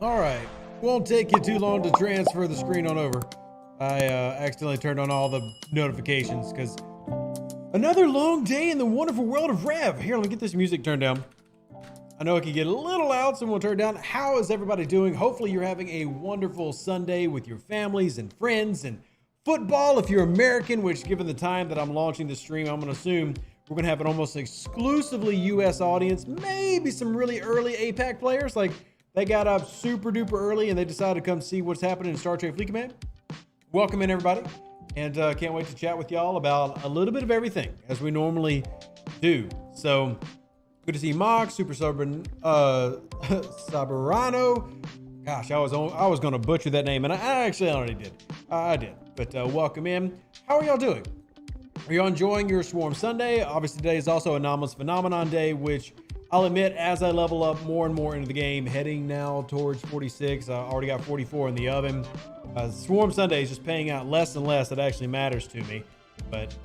All right. Won't take you too long to transfer the screen on over. I accidentally turned on all the notifications because another long day in the wonderful world of Rev. Here, let me get this music turned down. I know it can get a little loud, so we'll turn it down. How is everybody doing? Hopefully you're having a wonderful Sunday with your families and friends and football if you're American, which given the time that I'm launching the stream, I'm going to assume we're going to have an almost exclusively US audience, maybe some really early APAC players. Like they got up super duper early and they decided to come see what's happening in Star Trek Fleet Command. Welcome in everybody. And can't wait to chat with y'all about a little bit of everything as we normally do. So good to see Mox, Super Sabrano. Gosh, I was going to butcher that name, and I actually already did. I did. But welcome in. How are y'all doing? Are y'all enjoying your Swarm Sunday? Obviously, today is also Anomalous Phenomenon Day, which I'll admit, as I level up more and more into the game, heading now towards 46. I already got 44 in the oven. Swarm Sunday is just paying out less and less. That actually matters to me. But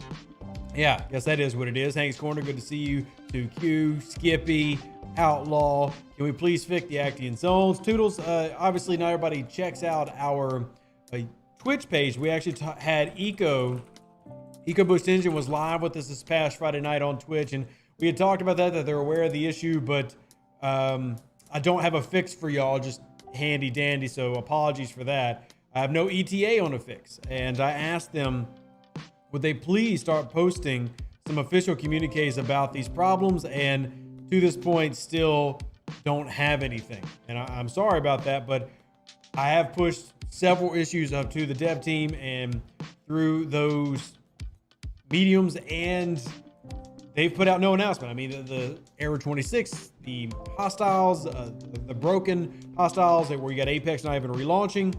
yeah, guess that is what it is. Hank's Corner, good to see you. 2Q, Skippy, Outlaw. Can we please fix the Actian zones? Toodles, obviously not everybody checks out our Twitch page. We actually had Eco Boost Engine was live with us this past Friday night on Twitch, and we had talked about that they're aware of the issue, but I don't have a fix for y'all, just handy dandy, so apologies for that. I have no ETA on a fix, and I asked them, would they please start posting some official communiques about these problems, and to this point still don't have anything. And I'm sorry about that, but I have pushed several issues up to the dev team and through those mediums, and they've put out no announcement. I mean, the Error 26, the hostiles, the broken hostiles where you got Apex not even relaunching,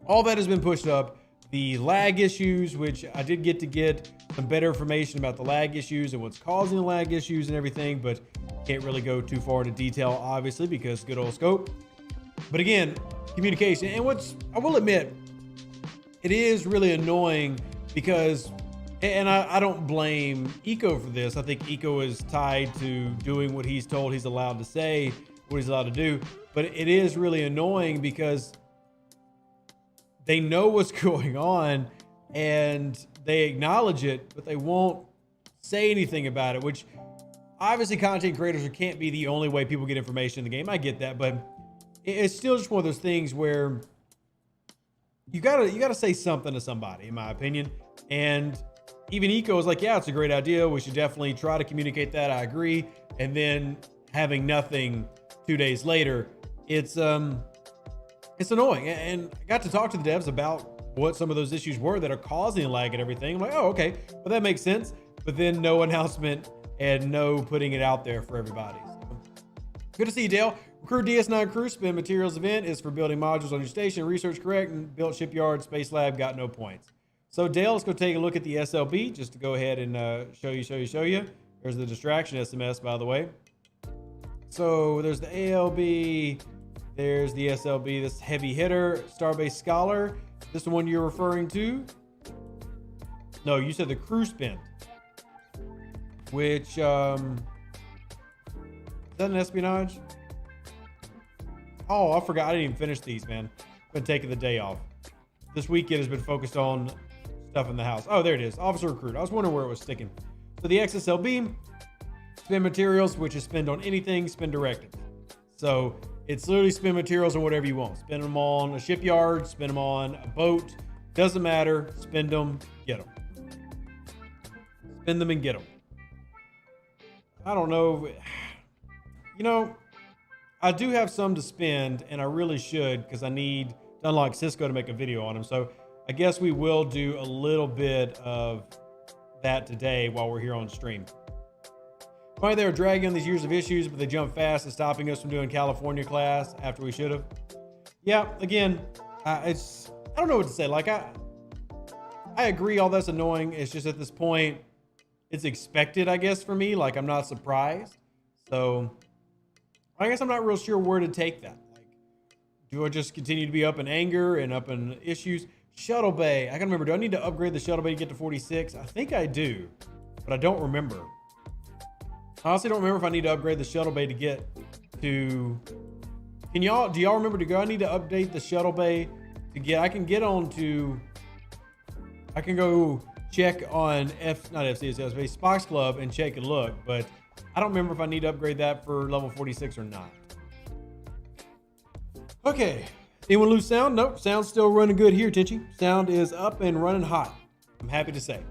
all that has been pushed up. The lag issues, which I did get some better information about the lag issues and what's causing the lag issues and everything, but can't really go too far into detail, obviously, because good old scope. But again, communication. And I will admit, it is really annoying because, and I don't blame Eco for this. I think Eco is tied to doing what he's told he's allowed to say, what he's allowed to do. But it is really annoying because they know what's going on and they acknowledge it, but they won't say anything about it, which obviously content creators can't be the only way people get information in the game. I get that, but it's still just one of those things where you gotta say something to somebody, in my opinion. And even Eco is like, yeah, it's a great idea. We should definitely try to communicate that. I agree. And then having nothing 2 days later, it's annoying. And I got to talk to the devs about what some of those issues were that are causing lag and everything. I'm like, oh, okay, well, that makes sense. But then no announcement and no putting it out there for everybody. So, good to see you, Dale. Crew DS9 Crew Spin Materials event is for building modules on your station. Research correct and built shipyard. Space Lab got no points. So Dale, let's go take a look at the SLB just to go ahead and show you. There's the distraction SMS, by the way. So there's the ALB. There's the SLB, this heavy hitter, Starbase Scholar. This is the one you're referring to? No, you said the crew spin. Which, is that an espionage? Oh, I forgot. I didn't even finish these, man. Been taking the day off. This weekend has been focused on stuff in the house. Oh, there it is. Officer recruit. I was wondering where it was sticking. So the XSLB, spin materials, which is spend on anything, spin directed. So it's literally spin materials on whatever you want. Spend them on a shipyard, spend them on a boat. Doesn't matter. Spend them, get them. Spend them and get them. I don't know. You know, I do have some to spend, and I really should because I need to unlock Cisco to make a video on them. So I guess we will do a little bit of that today while we're here on stream. Why they were dragging on these years of issues, but they jumped fast and stopping us from doing California class after we should have. Yeah, again, I don't know what to say. Like I agree, all that's annoying. It's just at this point, it's expected, I guess, for me. Like I'm not surprised. So I guess I'm not real sure where to take that. Like, do I just continue to be up in anger and up in issues? Shuttle Bay. I can remember. Do I need to upgrade the Shuttle Bay to get to 46? I think I do, but I don't remember. I honestly don't remember if I need to upgrade the Shuttle Bay to get to do y'all remember to go? I need to update the shuttle bay to get, I can go check on not STFC, Spox Club and check and look, but I don't remember if I need to upgrade that for level 46 or not. Okay. Anyone lose sound? Nope. Sound's still running good here, Tinchy. Sound is up and running hot. I'm happy to say.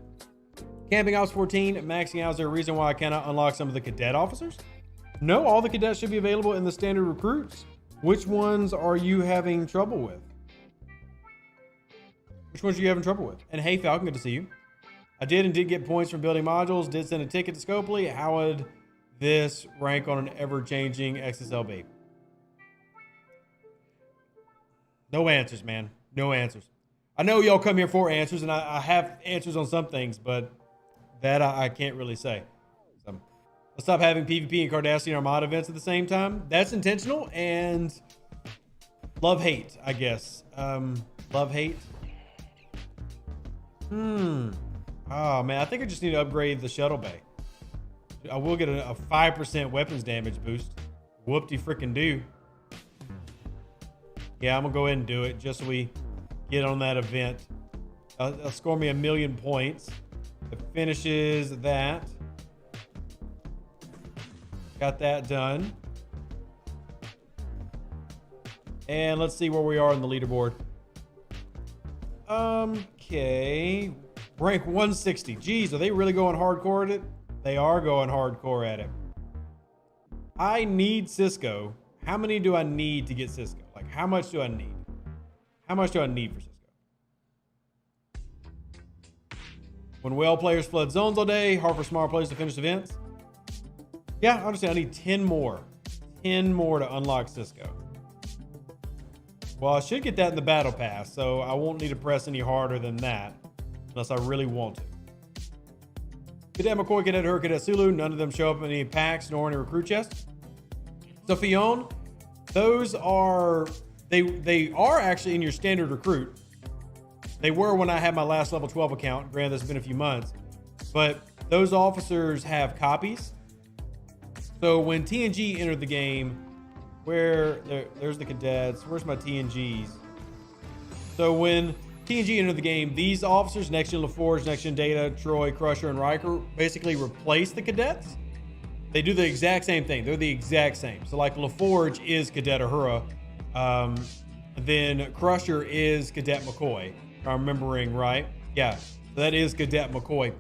Camping Ops 14, maxing out. Is there a reason why I cannot unlock some of the cadet officers? No, all the cadets should be available in the standard recruits. Which ones are you having trouble with? Which ones are you having trouble with? And hey, Falcon, good to see you. I did get points from building modules. Did send a ticket to Scopely. How would this rank on an ever-changing XSLB? No answers, man. No answers. I know y'all come here for answers, and I have answers on some things, but that I can't really say. So, let's stop having PvP and Cardassian Armada events at the same time. That's intentional, and love-hate, I guess. Love-hate. Oh, man. I think I just need to upgrade the shuttle bay. I will get a 5% weapons damage boost. Whoop-de-frickin-do. Yeah, I'm going to go ahead and do it just so we get on that event. It'll score me 1,000,000 points. It finishes that. Got that done. And let's see where we are on the leaderboard. Okay. Rank 160. Geez, are they really going hardcore at it? They are going hardcore at it. I need Cisco. How many do I need to get Cisco? Like, how much do I need? How much do I need for Cisco? When well players flood zones all day, hard for smart players to finish events. Yeah, honestly, I need 10 more. 10 more to unlock Cisco. Well, I should get that in the battle pass, so I won't need to press any harder than that, unless I really want to. Cadet McCoy, Cadet Her, Cadet Sulu, none of them show up in any packs nor any recruit chests. So Fion, those are, they are actually in your standard recruit. They were when I had my last level 12 account. Granted, that's been a few months, but those officers have copies. So when TNG entered the game, there's the cadets. Where's my TNGs? So when TNG entered the game, these officers, Next Gen LaForge, Next Gen Data, Troy, Crusher, and Riker, basically replace the cadets. They do the exact same thing. They're the exact same. So like LaForge is Cadet Uhura. Then Crusher is Cadet McCoy. If I'm remembering right. Yeah, so that is Cadet McCoy.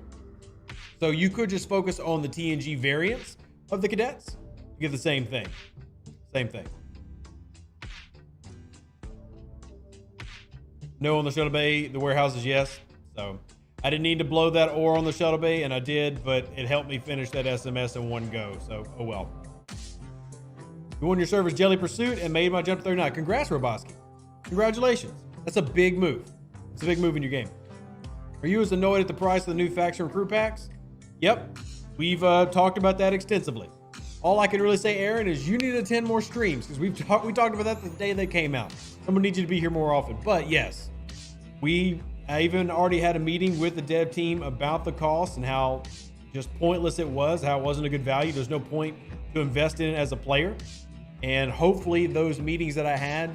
So you could just focus on the TNG variants of the cadets. You get the same thing. Same thing. No on the shuttle bay. The warehouses, yes. So I didn't need to blow that ore on the shuttle bay, and I did, but it helped me finish that SMS in one go. So, oh well. You won your server's Jelly Pursuit and made my jump to 39. Congrats, Roboski. Congratulations. That's a big move. It's a big move in your game. Are you as annoyed at the price of the new faction recruit packs? Yep. We've talked about that extensively. All I can really say, Aaron, is you need to attend more streams because we talked about that the day they came out. Someone needs you to be here more often. But yes, I even already had a meeting with the dev team about the cost and how just pointless it was, how it wasn't a good value. There's no point to invest in it as a player. And hopefully those meetings that I had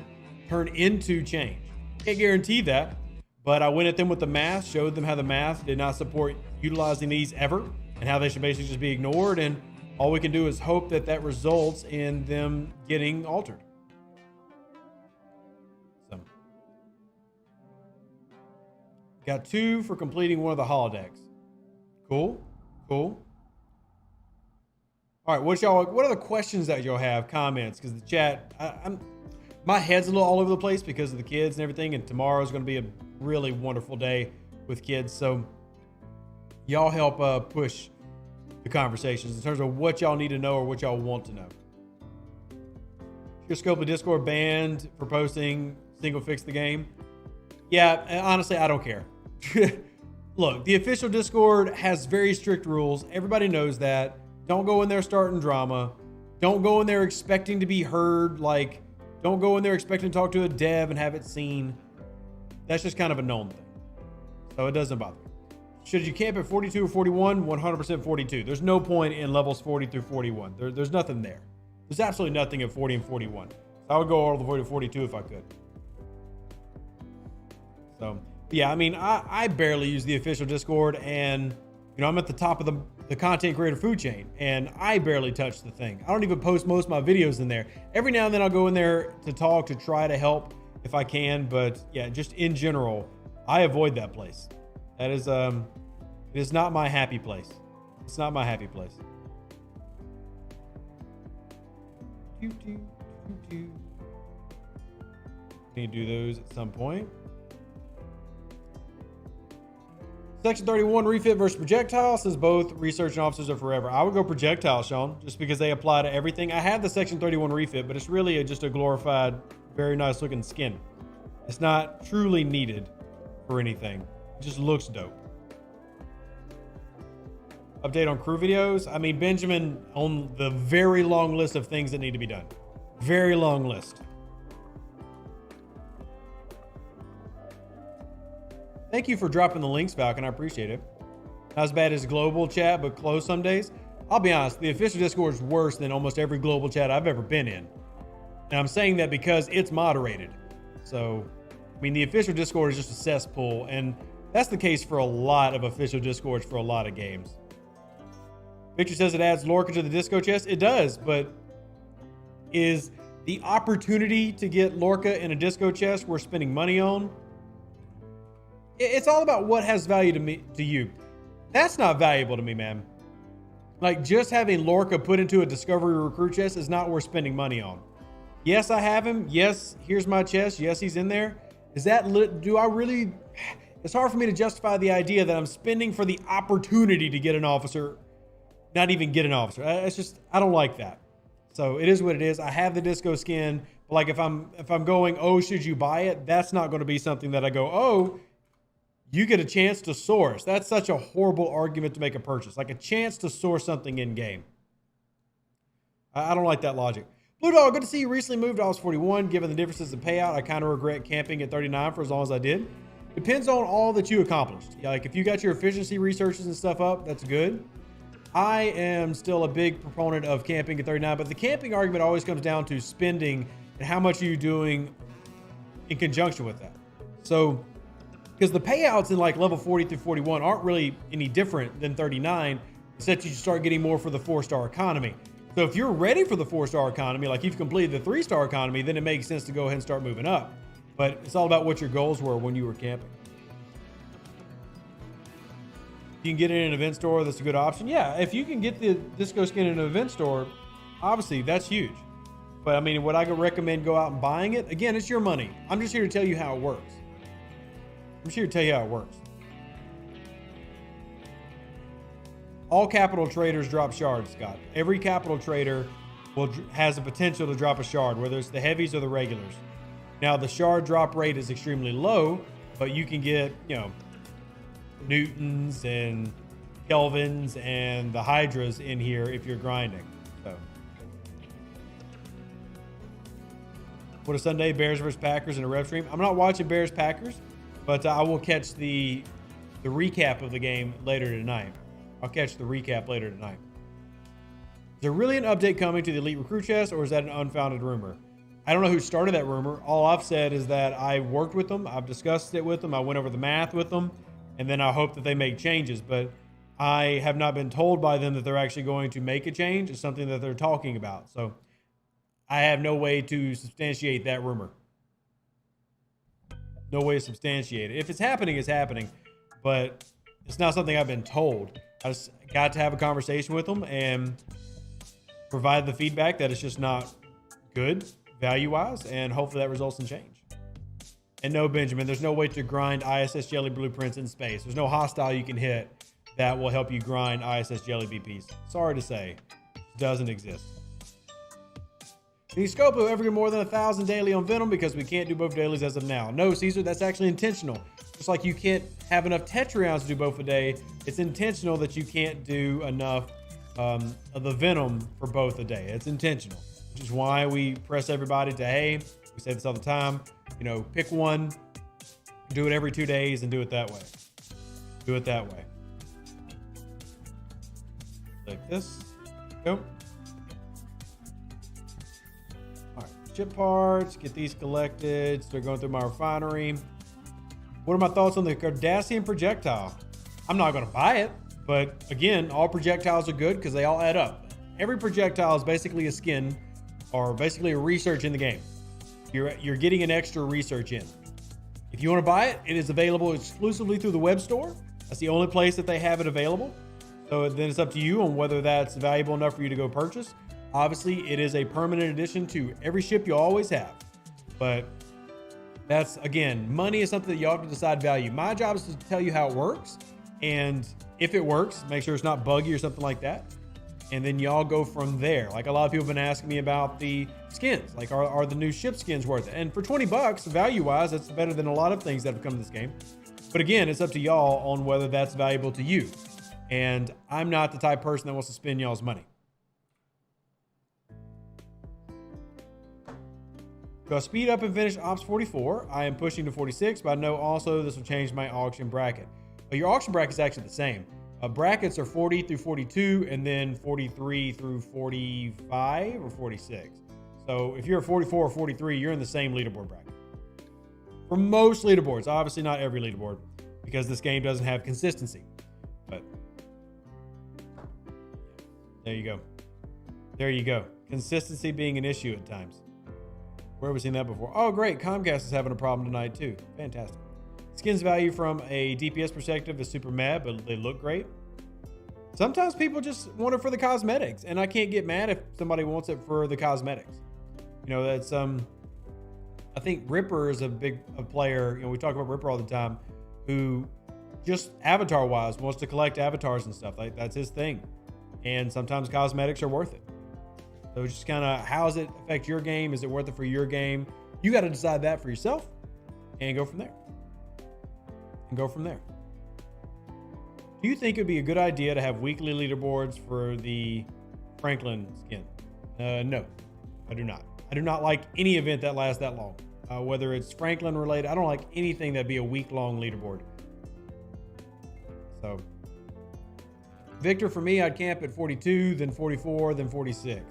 turn into change. Can't guarantee that, but I went at them with the math, showed them how the math did not support utilizing these ever and how they should basically just be ignored. And all we can do is hope that that results in them getting altered. So, got 2 for completing one of the holodecks. Cool, cool. All right, what are the questions that y'all have? Comments, because the chat, my head's a little all over the place because of the kids and everything, and tomorrow's going to be a really wonderful day with kids. So y'all help push the conversations in terms of what y'all need to know or what y'all want to know. Your scope of Discord banned for posting single fix the game. Yeah, honestly, I don't care. Look, the official Discord has very strict rules. Everybody knows that. Don't go in there starting drama. Don't go in there expecting to be heard. Like, don't go in there expecting to talk to a dev and have it seen. That's just kind of a known thing. So it doesn't bother me. Should you camp at 42 or 41? 100% 42. There's no point in levels 40 through 41. There's nothing there. There's absolutely nothing at 40 and 41. I would go all the way to 42 if I could. So yeah, I mean, I barely use the official Discord, and I'm at the top of the content creator food chain, and I barely touch the thing. I don't even post most of my videos in there. Every now and then I'll go in there to talk, to try to help if I can, but yeah, just in general, I avoid that place. That is it is not my happy place. It's not my happy place. Need to do those at some point. Section 31 refit versus projectile says both research and officers are forever. I would go projectile, Sean, just because they apply to everything. I have the Section 31 refit, but it's really just a glorified, very nice looking skin. It's not truly needed for anything. It just looks dope. Update on crew videos. I mean, Benjamin on the very long list of things that need to be done. Very long list. Thank you for dropping the links, Falcon. I appreciate it. Not as bad as global chat, but close some days. I'll be honest, the official Discord is worse than almost every global chat I've ever been in. And I'm saying that because it's moderated. So, I mean, the official Discord is just a cesspool, and that's the case for a lot of official Discords for a lot of games. Victor says it adds Lorca to the disco chest. It does, but is the opportunity to get Lorca in a disco chest worth spending money on? It's all about what has value to you. That's not valuable to me, man. Like, just having Lorca put into a discovery recruit chest is not worth spending money on. Yes, I have him. Yes, here's my chest. Yes, he's in there. Is that do I really? It's hard for me to justify the idea that I'm spending for the opportunity to get an officer, not even get an officer. It's just, I don't like that. So it is what it is. I have the disco skin, but like if I'm going, oh, should you buy it? That's not going to be something that I go, oh, you get a chance to source. That's such a horrible argument to make a purchase. Like a chance to source something in game. I don't like that logic. Blue Dog, good to see you. Recently moved to Office 41. Given the differences in payout, I kind of regret camping at 39 for as long as I did. Depends on all that you accomplished. Like if you got your efficiency researches and stuff up, that's good. I am still a big proponent of camping at 39, but the camping argument always comes down to spending and how much are you doing in conjunction with that. So, because the payouts in like level 40 through 41 aren't really any different than 39, except you start getting more for the 4-star economy. So if you're ready for the 4-star economy, like you've completed the 3-star economy, then it makes sense to go ahead and start moving up. But it's all about what your goals were when you were camping. You can get it in an event store, that's a good option. Yeah, if you can get the disco skin in an event store, obviously that's huge. But I mean, would I recommend go out and buying it? Again, it's your money. I'm just here to tell you how it works. I'm just here to tell you how it works. All capital traders drop shards, Scott. Every capital trader has the potential to drop a shard, whether it's the heavies or the regulars. Now, the shard drop rate is extremely low, but you can get, Newtons and Kelvins and the Hydras in here if you're grinding. So, what a Sunday, Bears versus Packers in a rev stream. I'm not watching Bears Packers, but I will catch the recap of the game later tonight. I'll catch the recap later tonight. Is there really an update coming to the Elite Recruit Chest, or is that an unfounded rumor? I don't know who started that rumor. All I've said is that I worked with them. I've discussed it with them. I went over the math with them. And then I hope that they make changes, but I have not been told by them that they're actually going to make a change. It's something that they're talking about. So I have no way to substantiate that rumor. No way to substantiate it. If it's happening, it's happening, but it's not something I've been told. I just got to have a conversation with them and provide the feedback that it's just not good value-wise, and hopefully that results in change. And no, Benjamin, there's no way to grind ISS Jelly blueprints in space. There's no hostile you can hit that will help you grind ISS Jelly BPs. Sorry to say, it doesn't exist. Can you scope ever get more than 1,000 daily on Venom? Because we can't do both dailies as of now. No, Caesar, that's actually intentional. Just like you can't have enough Tetrions to do both a day, it's intentional that you can't do enough of the Venom for both a day. It's intentional, which is why we press everybody to, hey, we say this all the time, pick one, do it every 2 days, and do it that way. Do it that way. Like this. Go. All right. ship parts, get these collected, start going through my refinery. What are my thoughts on the Cardassian projectile? I'm not going to buy it, but again, all projectiles are good because they all add up. Every projectile is basically a skin or basically a research in the game. You're getting an extra research in. If you want to buy it, it is available exclusively through the web store. That's the only place that they have it available. So then it's up to you on whether that's valuable enough for you to go purchase. Obviously, it is a permanent addition to every ship you always have. But that's, again, money is something that you have to decide value. My job is to tell you how it works. And if it works, make sure it's not buggy or something like that. And then y'all go from there. Like a lot of people have been asking me about the skins. Like, are the new ship skins worth it? And for 20 bucks, value-wise, that's better than a lot of things that have come to this game. But again, it's up to y'all on whether that's valuable to you. And I'm not the type of person that wants to spend y'all's money. Do I speed up and finish Ops 44? I am pushing to 46, but I know also this will change my auction bracket. But your auction bracket is actually the same. Brackets are 40 through 42 and then 43 through 45 or 46. So if you're a 44 or 43, you're in the same leaderboard bracket. For most leaderboards, obviously not every leaderboard, because this game doesn't have consistency. But there you go. There you go. Consistency being an issue at times. Where have we seen that before? Oh, great. Comcast is having a problem tonight too. Fantastic. Skins value from a DPS perspective is super mad, but they look great. Sometimes people just want it for the cosmetics, and I can't get mad if somebody wants it for the cosmetics. You know, that's I think Ripper is a player. You know, we talk about Ripper all the time, who just avatar wise wants to collect avatars and stuff. Like, that's his thing. And sometimes cosmetics are worth it. So it's just kind of, how does it affect your game? Is it worth it for your game? You got to decide that for yourself and go from there. Do you think it would be a good idea to have weekly leaderboards for the Franklin skin? No, I do not. I do not like any event that lasts that long. Whether it's Franklin related, I don't like anything that'd be a week-long leaderboard. So, Victor, for me, I'd camp at 42, then 44, then 46.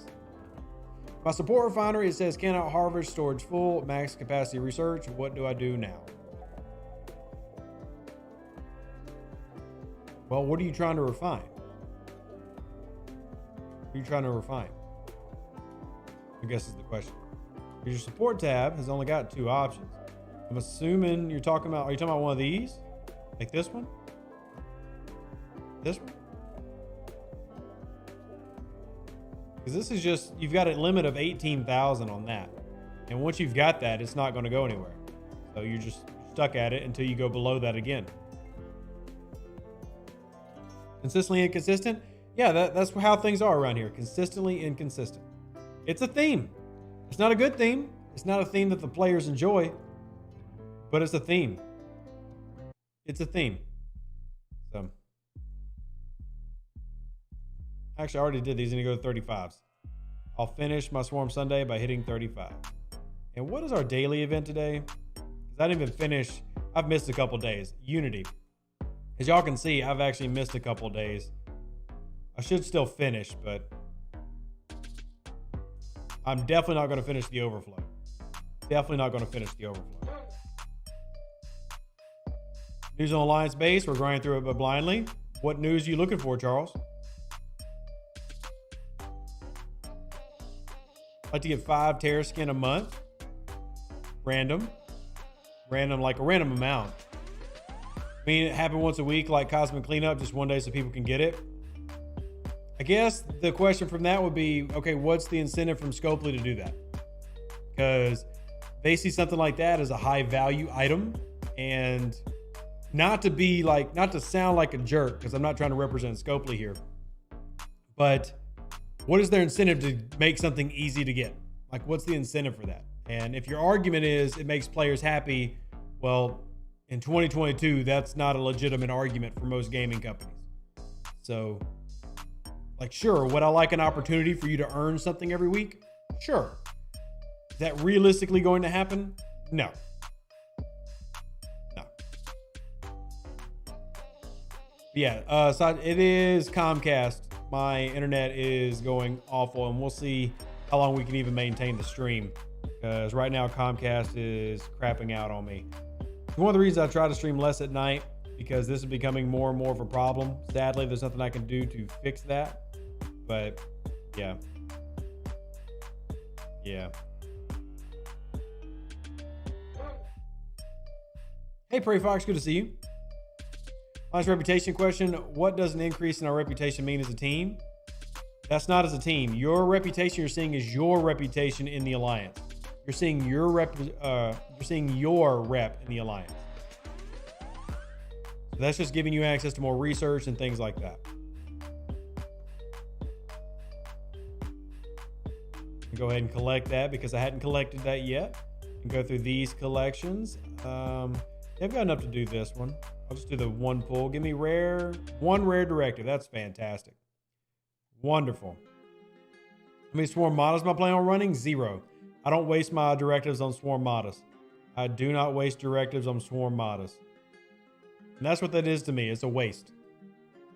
My support refinery, it says cannot harvest, storage full, max capacity research. What do I do now? Well, what are you trying to refine? What are you trying to refine? I guess is the question. Your support tab has only got 2 options. I'm assuming you're talking about, are you talking about one of these? Like this one? This one? Because this is just, you've got a limit of 18,000 on that. And once you've got that, it's not going to go anywhere. So you're just stuck at it until you go below that again. Consistently inconsistent? Yeah, that's how things are around here. Consistently inconsistent. It's a theme. It's not a good theme. It's not a theme that the players enjoy, but it's a theme. It's a theme. So, actually, I already did these. I'm going to go to 35s. I'll finish my Swarm Sunday by hitting 35. And what is our daily event today? Because I didn't even finish. I've missed a couple days. Unity. As y'all can see, I've actually missed a couple days. I should still finish, but I'm definitely not going to finish the overflow. Definitely not going to finish the overflow. News on Alliance Base. We're grinding through it blindly. What news are you looking for, Charles? Like to get 5 Terra skin a month. Random, like a random amount. I mean, it happened once a week, like Cosmic Cleanup, just one day so people can get it. I guess the question from that would be, okay, what's the incentive from Scopely to do that? Because they see something like that as a high value item, and not to sound like a jerk, because I'm not trying to represent Scopely here, but what is their incentive to make something easy to get? Like, what's the incentive for that? And if your argument is it makes players happy, well, in 2022, that's not a legitimate argument for most gaming companies. So, like, sure, would I like an opportunity for you to earn something every week? Sure. Is that realistically going to happen? No. Yeah, so it is Comcast. My internet is going awful, and we'll see how long we can even maintain the stream. because right now Comcast is crapping out on me. One of the reasons I try to stream less at night, because this is becoming more and more of a problem. Sadly, there's nothing I can do to fix that. But yeah. Yeah. Hey, Prairie Fox, good to see you. Honest reputation question. What does an increase in our reputation mean as a team? That's not as a team. Your reputation you're seeing is your reputation in the alliance. You're seeing your rep in the alliance. So that's just giving you access to more research and things like that. Go ahead and collect that because I hadn't collected that yet. And go through these collections. I've got enough to do this one. I'll just do the one pull. Give me one rare directive. That's fantastic. Wonderful. How many swarm models am I planning on running? 0. I don't waste my directives on swarm models. I do not waste directives on swarm models. And that's what that is to me. It's a waste.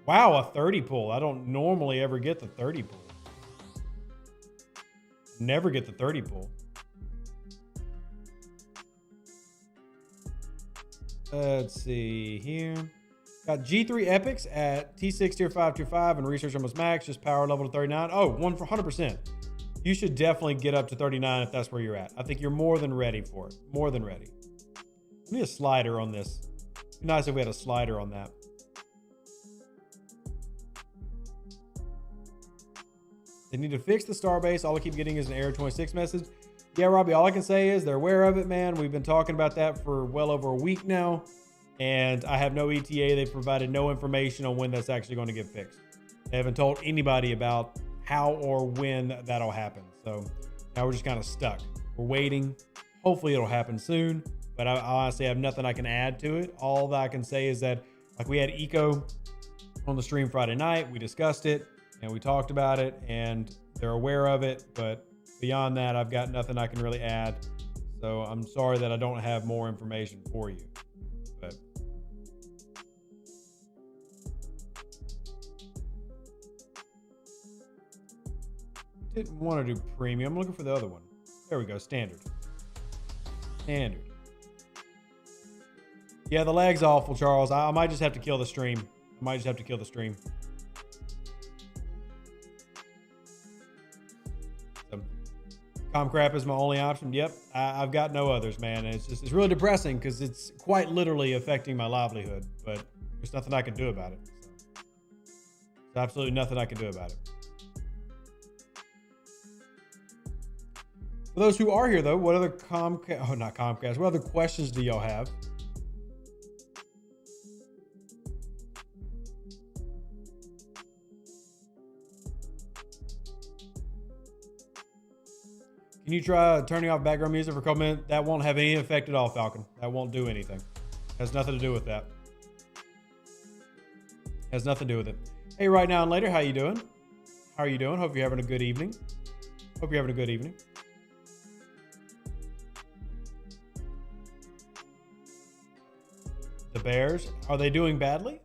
Wow, a 30 pull. I don't normally ever get the 30 pull. Never get the 30 pull. Let's see here. Got G3 epics at T6 tier 525 and research almost max, just power level to 39. Oh, 100%. You should definitely get up to 39 if that's where you're at. I think you're more than ready for it. More than ready. I need a slider on this. It'd be nice if we had a slider on that. They need to fix the Starbase. All I keep getting is an error 26 message. Yeah, Robbie, all I can say is they're aware of it, man. We've been talking about that for well over a week now, and I have no ETA. They've provided no information on when that's actually going to get fixed. They haven't told anybody about how or when that'll happen. So now we're just kind of stuck. We're waiting. Hopefully it'll happen soon, but I honestly have nothing I can add to it. All that I can say is that, like, we had Eco on the stream Friday night. We discussed it and we talked about it, and they're aware of it, but beyond that, I've got nothing I can really add. So I'm sorry that I don't have more information for you. But didn't want to do premium. I'm looking for the other one. There we go. Standard. Standard. Yeah, the lag's awful, Charles. I might just have to kill the stream. Comcrap is my only option. Yep, I've got no others, man. It's really depressing because it's quite literally affecting my livelihood, but there's nothing I can do about it. So, there's absolutely nothing I can do about it. For those who are here, though, what other what other questions do y'all have? Can you try turning off background music for a couple minutes? That won't have any effect at all, Falcon. That won't do anything. Has nothing to do with that. Has nothing to do with it. Hey, right now and later, how you doing? How are you doing? Hope you're having a good evening. Hope you're having a good evening. The Bears, are they doing badly?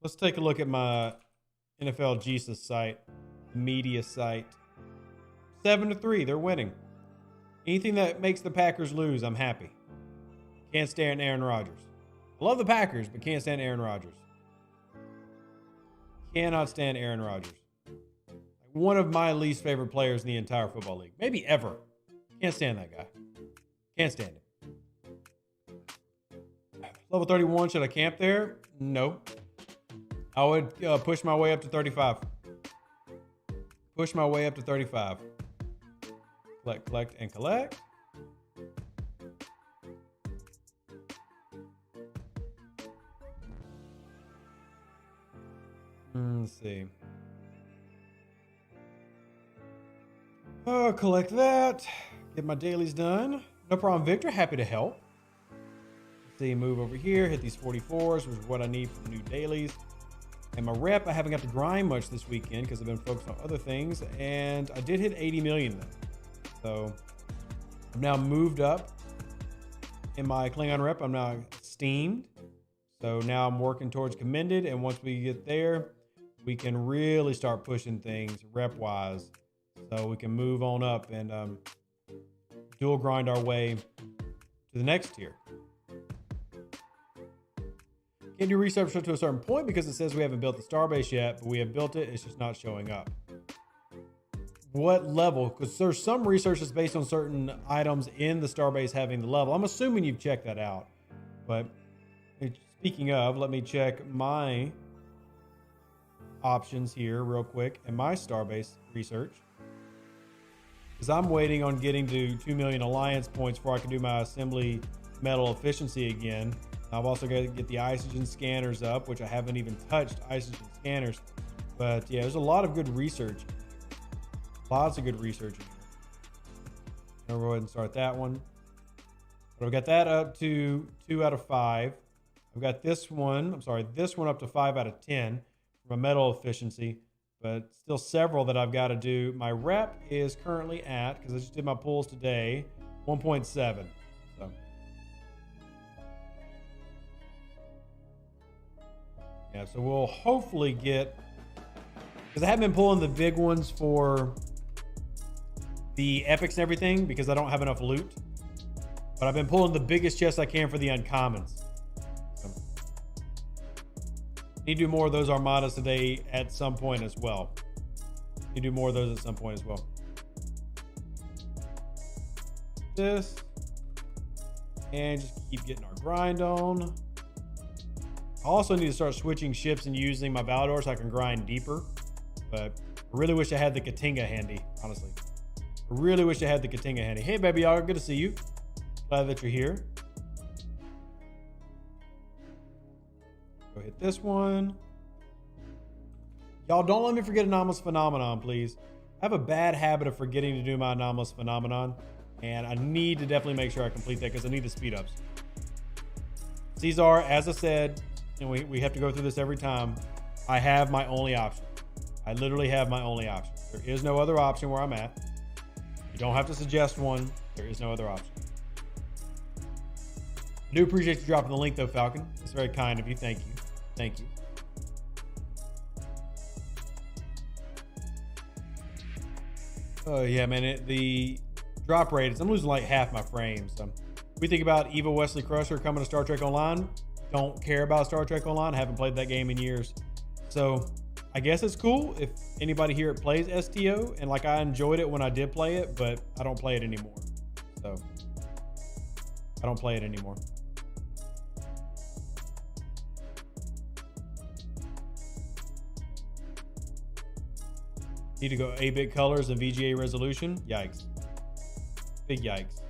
Let's take a look at my NFL Jesus site, media site. 7-3, they're winning. Anything that makes the Packers lose, I'm happy. Can't stand Aaron Rodgers. I love the Packers, but can't stand Aaron Rodgers. Cannot stand Aaron Rodgers. One of my least favorite players in the entire football league. Maybe ever. Can't stand that guy. Can't stand him. Level 31, should I camp there? No. I would push my way up to 35. Push my way up to 35. Collect, collect, and collect. Let's see. Oh, collect that. Get my dailies done. No problem, Victor. Happy to help. Let's see, move over here. Hit these 44s, which is what I need for the new dailies. And my rep, I haven't got to grind much this weekend because I've been focused on other things. And I did hit 80 million though. So I've now moved up in my Klingon rep. I'm now steamed. So now I'm working towards commended. And once we get there, we can really start pushing things rep wise. So we can move on up and dual grind our way to the next tier. Can't do research up to a certain point because it says we haven't built the Starbase yet, but we have built it. It's just not showing up. What level? Because there's some research that's based on certain items in the Starbase having the level. I'm assuming you've checked that out. But speaking of, let me check my options here real quick and my Starbase research. Because I'm waiting on getting to 2 million alliance points before I can do my assembly metal efficiency again. I've also got to get the isogen scanners up, which I haven't even touched isogen scanners. But yeah, there's a lot of good research. Lots of good research in here. I'll go ahead and start that one. But I've got that up to 2 out of 5. I've got this one up to 5 out of 10 from a metal efficiency, but still several that I've got to do. My rep is currently at, because I just did my pulls today, 1.7. So yeah, so we'll hopefully get, because I haven't been pulling the big ones for the epics and everything because I don't have enough loot, but I've been pulling the biggest chests I can for the uncommons. So, need to do more of those armadas today at some point as well. Need to do more of those at some point as well. This, and just keep getting our grind on. I also need to start switching ships and using my Valador so I can grind deeper, but I really wish I had the Katinga handy, honestly. I really wish I had the Katinga handy. Hey, baby, y'all, good to see you. Glad that you're here. Go hit this one. Y'all, don't let me forget Anomalous Phenomenon, please. I have a bad habit of forgetting to do my Anomalous Phenomenon, and I need to definitely make sure I complete that because I need the speed ups. Caesar, as I said, and we have to go through this every time, I have my only option. I literally have my only option. There is no other option where I'm at. You don't have to suggest one. There is no other option. I do appreciate you dropping the link though, Falcon. It's very kind of you. Thank you. Thank you. Oh yeah, man. The drop rate is, I'm losing like half my frames. So we think about Eva Wesley Crusher coming to Star Trek Online. Don't care about Star Trek Online. Haven't played that game in years. So I guess it's cool if anybody here plays STO, and like I enjoyed it when I did play it, but I don't play it anymore. So I don't play it anymore. Need to go 8-bit colors and VGA resolution. Yikes. Big yikes.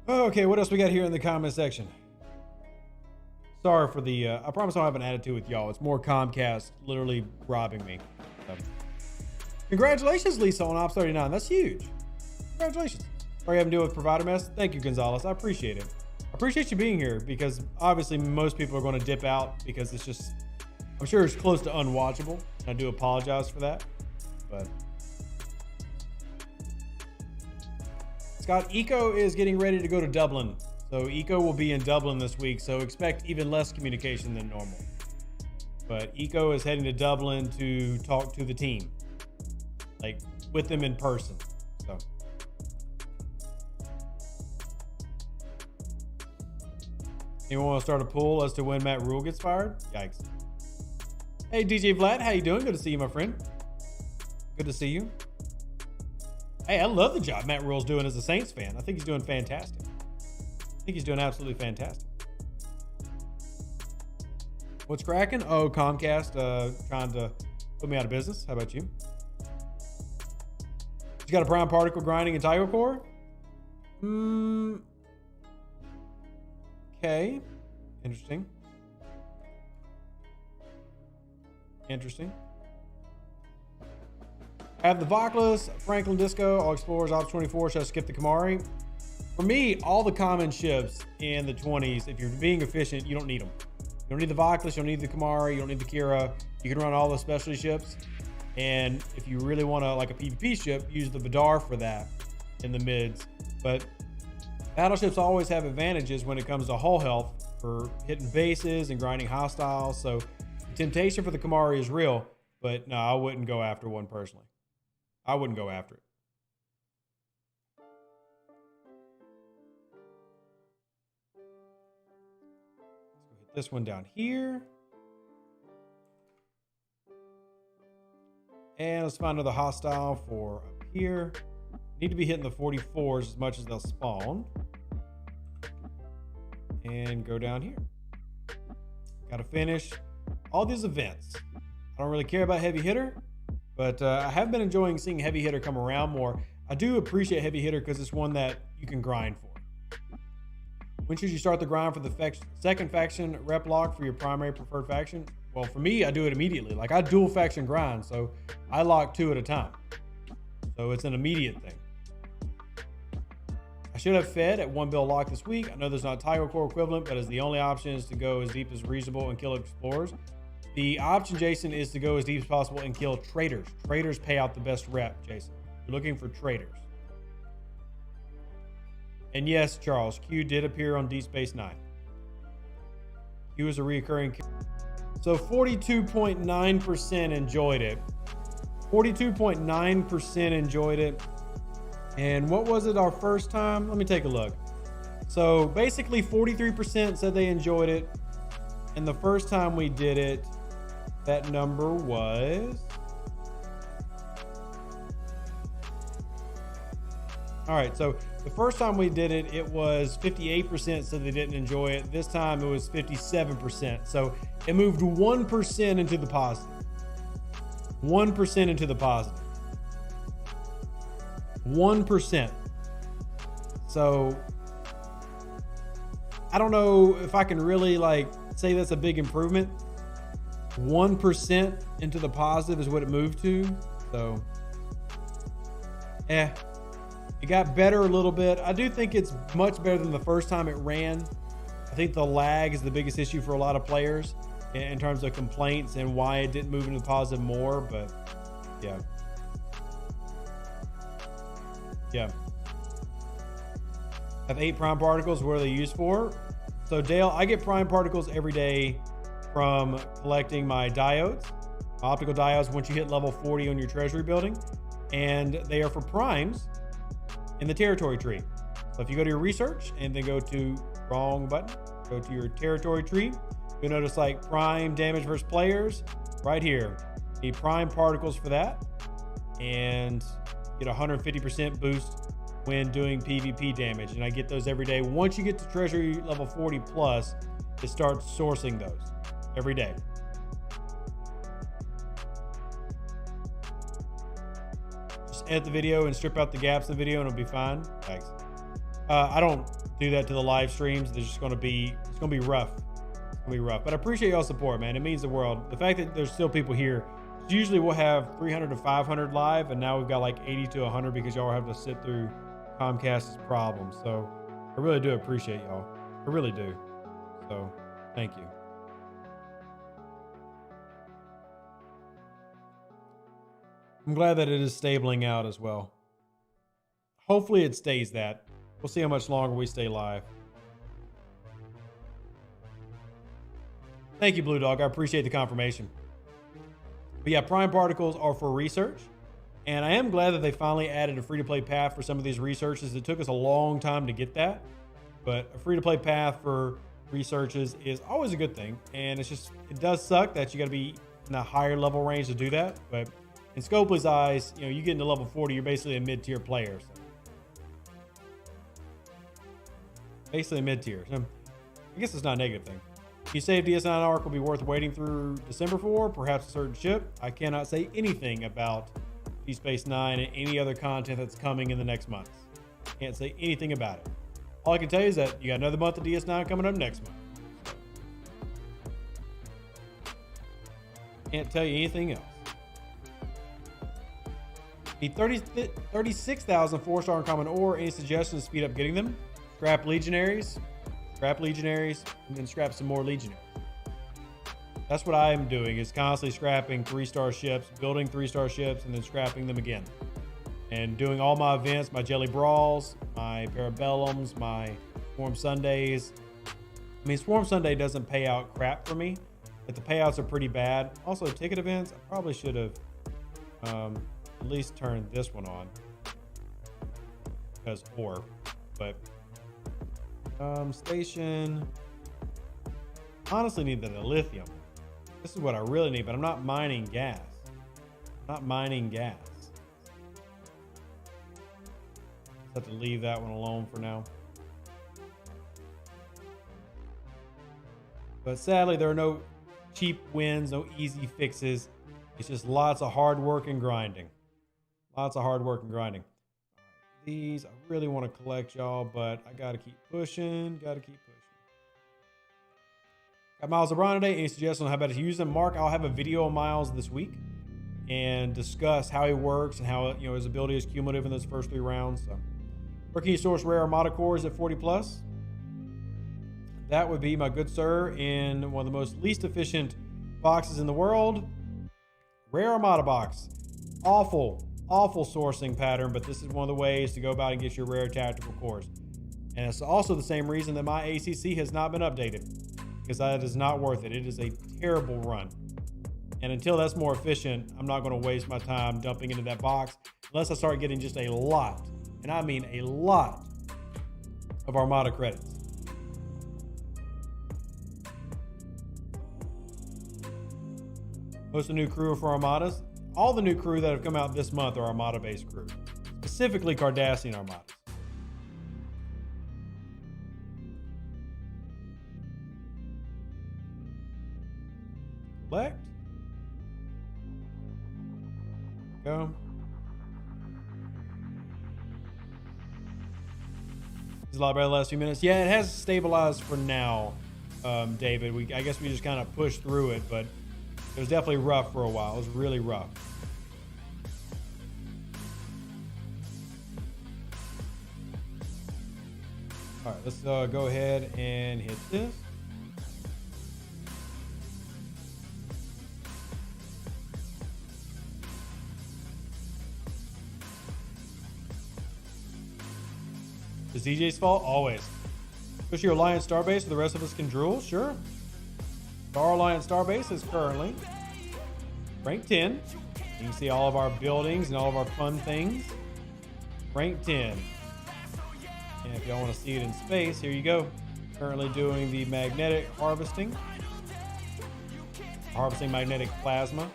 Okay, what else we got here in the comment section? Sorry for the, I promise I don't have an attitude with y'all. It's more Comcast literally robbing me. So. Congratulations, Lisa, on Ops 39. That's huge. Congratulations. Sorry you having to deal with provider mess. Thank you, Gonzalez. I appreciate it. I appreciate you being here because obviously most people are going to dip out because it's just, I'm sure it's close to unwatchable. And I do apologize for that, but. Scott, Eco is getting ready to go to Dublin. So Eco will be in Dublin this week. So expect even less communication than normal. But Eco is heading to Dublin to talk to the team, like with them in person. So. Anyone want to start a poll as to when Matt Rule gets fired? Yikes. Hey, DJ Vlad, how you doing? Good to see you, my friend. Good to see you. Hey, I love the job Matt Rule's doing as a Saints fan. I think he's doing fantastic. I think he's doing absolutely fantastic. What's cracking? Oh, Comcast trying to put me out of business. How about you? You got a prime particle grinding in Tiger Core? Okay. Interesting. Interesting. I have the Voclus, Franklin Disco, All Explorers, Ops 24. Should I skip the Kamari? For me, all the common ships in the 20s, if you're being efficient, you don't need them. You don't need the Voclus, you don't need the Kamari, you don't need the Kira. You can run all the specialty ships. And if you really want to, like a PvP ship, use the Vidar for that in the mids. But battleships always have advantages when it comes to hull health for hitting bases and grinding hostiles. So Temptation for the Kamari is real, but no, I wouldn't go after one personally. I wouldn't go after it. Let's go hit this one down here. And let's find another hostile for up here. Need to be hitting the 44s as much as they'll spawn. And go down here. Got to finish all these events. I don't really care about heavy hitter, but I have been enjoying seeing heavy hitter come around more. I do appreciate heavy hitter because it's one that you can grind for. When should you start the grind for the second faction rep lock for your primary preferred faction? Well, for me, I do it immediately. Like, I dual faction grind, so I lock 2 at a time. So it's an immediate thing. I should have fed at 1 bill lock this week. I know there's not Tiger Core equivalent, but as the only option is to go as deep as reasonable and kill explorers. The option, Jason, is to go as deep as possible and kill traders. Traders pay out the best rep, Jason. You're looking for traders. And yes, Charles, Q did appear on Deep Space Nine. Q is a reoccurring. So 42.9% enjoyed it. 42.9% enjoyed it. And what was it our first time? Let me take a look. So basically 43% said they enjoyed it. And the first time we did it, that number was... All right, so the first time we did it, it was 58% said they didn't enjoy it. This time it was 57%. So it moved 1% into the positive. 1% into the positive. 1%. So I don't know if I can really like say that's a big improvement. 1% into the positive is what it moved to. So it got better a little bit. I do think it's much better than the first time it ran. I think the lag is the biggest issue for a lot of players in terms of complaints and why it didn't move into the positive more, but yeah. Yeah. I have 8 prime particles. What are they used for? So Dale, I get prime particles every day from collecting my diodes, my optical diodes once you hit level 40 on your treasury building, and they are for primes in the territory tree. So if you go to your research and then go to wrong button, go to your territory tree, you'll notice like prime damage versus players right here. Need prime particles for that and get 150% boost when doing PvP damage. And I get those every day. Once you get to treasury level 40 plus, it starts sourcing those every day. Edit the video and strip out the gaps in the video and it'll be fine. Thanks. I don't do that to the live streams. It's just gonna be rough. It's gonna be rough. But I appreciate y'all's support, man. It means the world. The fact that there's still people here. Usually we'll have 300 to 500 live, and now we've got like 80 to 100 because y'all have to sit through Comcast's problems. So I really do appreciate y'all. I really do. So thank you. I'm glad that it is stabling out as well. Hopefully it stays that. We'll see how much longer we stay live. Thank you, Blue Dog. I appreciate the confirmation. But yeah, prime particles are for research. And I am glad that they finally added a free-to-play path for some of these researches. It took us a long time to get that. But a free-to-play path for researches is always a good thing. And it's just, it does suck that you got to be in a higher level range to do that. But in Scopely's eyes, you know, you get into level 40, you're basically a mid-tier player. So. Basically a mid-tier. So I guess it's not a negative thing. You say if DS9 arc will be worth waiting through December for, perhaps a certain ship. I cannot say anything about Deep Space Nine and any other content that's coming in the next month. Can't say anything about it. All I can tell you is that you got another month of DS9 coming up next month. Can't tell you anything else. The 36,000 4-star uncommon ore. Any suggestions to speed up getting them? Scrap legionaries, and then scrap some more legionaries. That's what I'm doing, is constantly scrapping 3-star ships, building 3-star ships, and then scrapping them again. And doing all my events, my Jelly Brawls, my Parabellums, my Swarm Sundays. I mean, Swarm Sunday doesn't pay out crap for me, that the payouts are pretty bad. Also, ticket events, I probably should have at least turned this one on. Because but station. Honestly need the lithium. This is what I really need, but I'm not mining gas. I'm not mining gas. Just have to leave that one alone for now. But sadly, there are no cheap wins, no easy fixes. It's just lots of hard work and grinding. Lots of hard work and grinding. These, I really want to collect y'all, but I got to keep pushing. Got to keep pushing. Got Miles LeBron today. Any suggestions on how better to use them? Mark, I'll have a video on Miles this week and discuss how he works and how, you know, his ability is cumulative in those first 3 rounds. So, where can you source rare Armada cores at 40 plus? That would be, my good sir, in one of the most least efficient boxes in the world. Rare Armada box. Awful sourcing pattern, but this is one of the ways to go about and get your rare tactical cores. And it's also the same reason that my ACC has not been updated, because that is not worth it. It is a terrible run. And until that's more efficient, I'm not going to waste my time dumping into that box unless I start getting just a lot, and I mean a lot, of Armada credits. Most of the new crew for Armadas. All the new crew that have come out this month are Armada-based crew, specifically Cardassian Armadas. Collect. Go. It's a lot better the last few minutes. Yeah, it has stabilized for now, David. I guess we just kind of pushed through it, but it was definitely rough for a while. It was really rough. All right, let's go ahead and hit this. Is DJ's fault? Always. Push your Alliance Starbase so the rest of us can drool? Sure. Our Alliance Starbase is currently rank 10. You can see all of our buildings and all of our fun things. Rank 10. And if y'all want to see it in space, here you go. Currently doing the magnetic harvesting. Harvesting magnetic plasma.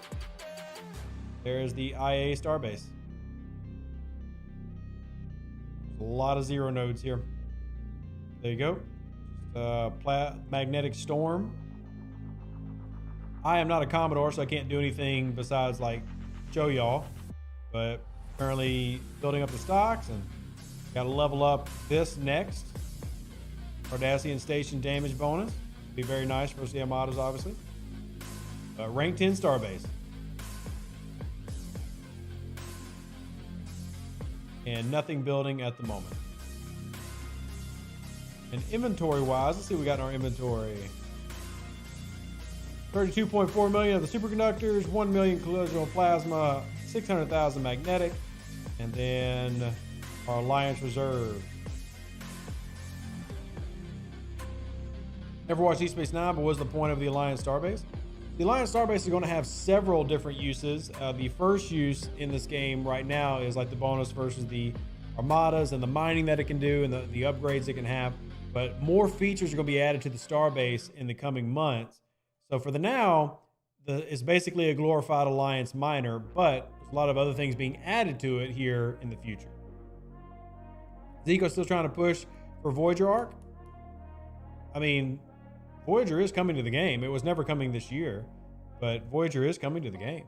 There's the IA Starbase. A lot of 0 nodes here. There you go. Magnetic storm. I am not a Commodore, so I can't do anything besides like show y'all. But currently building up the stocks and got to level up this next. Cardassian station damage bonus. Be very nice for the Armadas, obviously. Rank 10 Starbase. And nothing building at the moment. And inventory wise, let's see what we got in our inventory. 32.4 million of the superconductors, 1 million collisional plasma, 600,000 magnetic, and then our Alliance reserve. Never watched Deep Space Nine, but what's the point of the Alliance Starbase? The Alliance Starbase is going to have several different uses. The first use in this game right now is like the bonus versus the Armadas and the mining that it can do and the upgrades it can have. But more features are going to be added to the Starbase in the coming months. So for the now, it's basically a glorified Alliance miner, but there's a lot of other things being added to it here in the future. Zico's still trying to push for Voyager Arc. I mean, Voyager is coming to the game. It was never coming this year, but Voyager is coming to the game.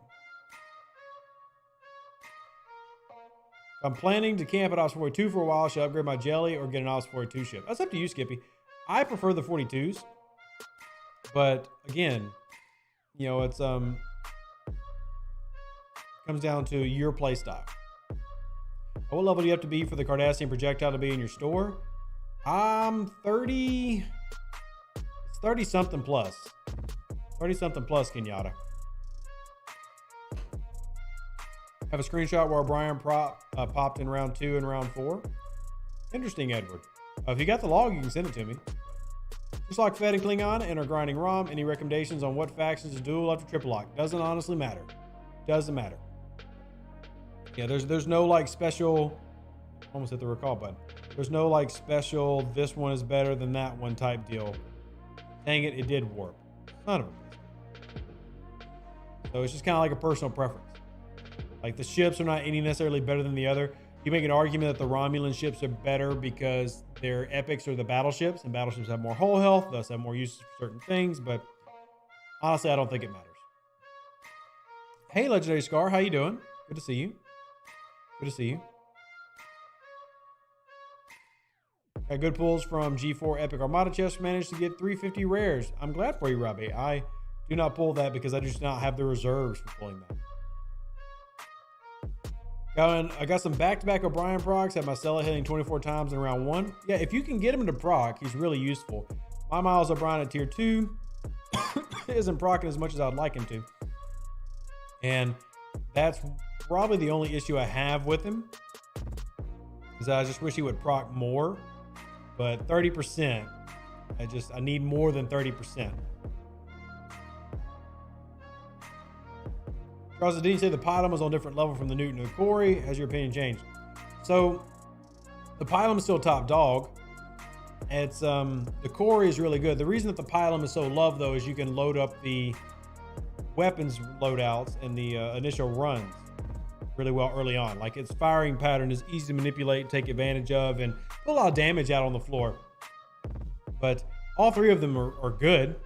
I'm planning to camp at Ops 42 for a while. Should I upgrade my jelly or get an Ops 42 ship? That's up to you, Skippy. I prefer the 42s, but again, you know, it's comes down to your play style. What level do you have to be for the Cardassian projectile to be in your store? I'm 30. 30 something plus. 30 something plus, Kenyatta. Have a screenshot where Brian popped in round 2 and round 4. Interesting, Edward. If you got the log, you can send it to me. Just lock Fed and Klingon and are grinding ROM. Any recommendations on what factions to duel after triple lock? Doesn't honestly matter. Doesn't matter. Yeah, there's no like special, almost hit the recall button. There's no like special, this one is better than that one type deal. Dang it, it did warp. Son of a bitch. So it's just kind of like a personal preference. Like the ships are not any necessarily better than the other. You make an argument that the Romulan ships are better because their epics are the battleships, and battleships have more hull health, thus have more uses for certain things, but honestly, I don't think it matters. Hey, Legendary Scar, how you doing? Good to see you. Good to see you. Got good pulls from G4 Epic Armada chests. Managed to get 350 rares. I'm glad for you, Robbie. I do not pull that because I just do not have the reserves for pulling that. I got some back-to-back O'Brien procs. Had my Marcella hitting 24 times in round 1. Yeah, if you can get him to proc, he's really useful. My Miles O'Brien at tier 2 isn't procking as much as I'd like him to. And that's probably the only issue I have with him. Is I just wish he would proc more. But 30%, I need more than 30%. Charles, did he say the Pylum was on a different level from the Newton and the Corey? Has your opinion changed? So the Pylum is still top dog. It's the Corey is really good. The reason that the Pylum is so loved though is you can load up the weapons loadouts in the initial runs really well early on. Like its firing pattern is easy to manipulate, take advantage of, and put a lot of damage out on the floor. But all three of them are good.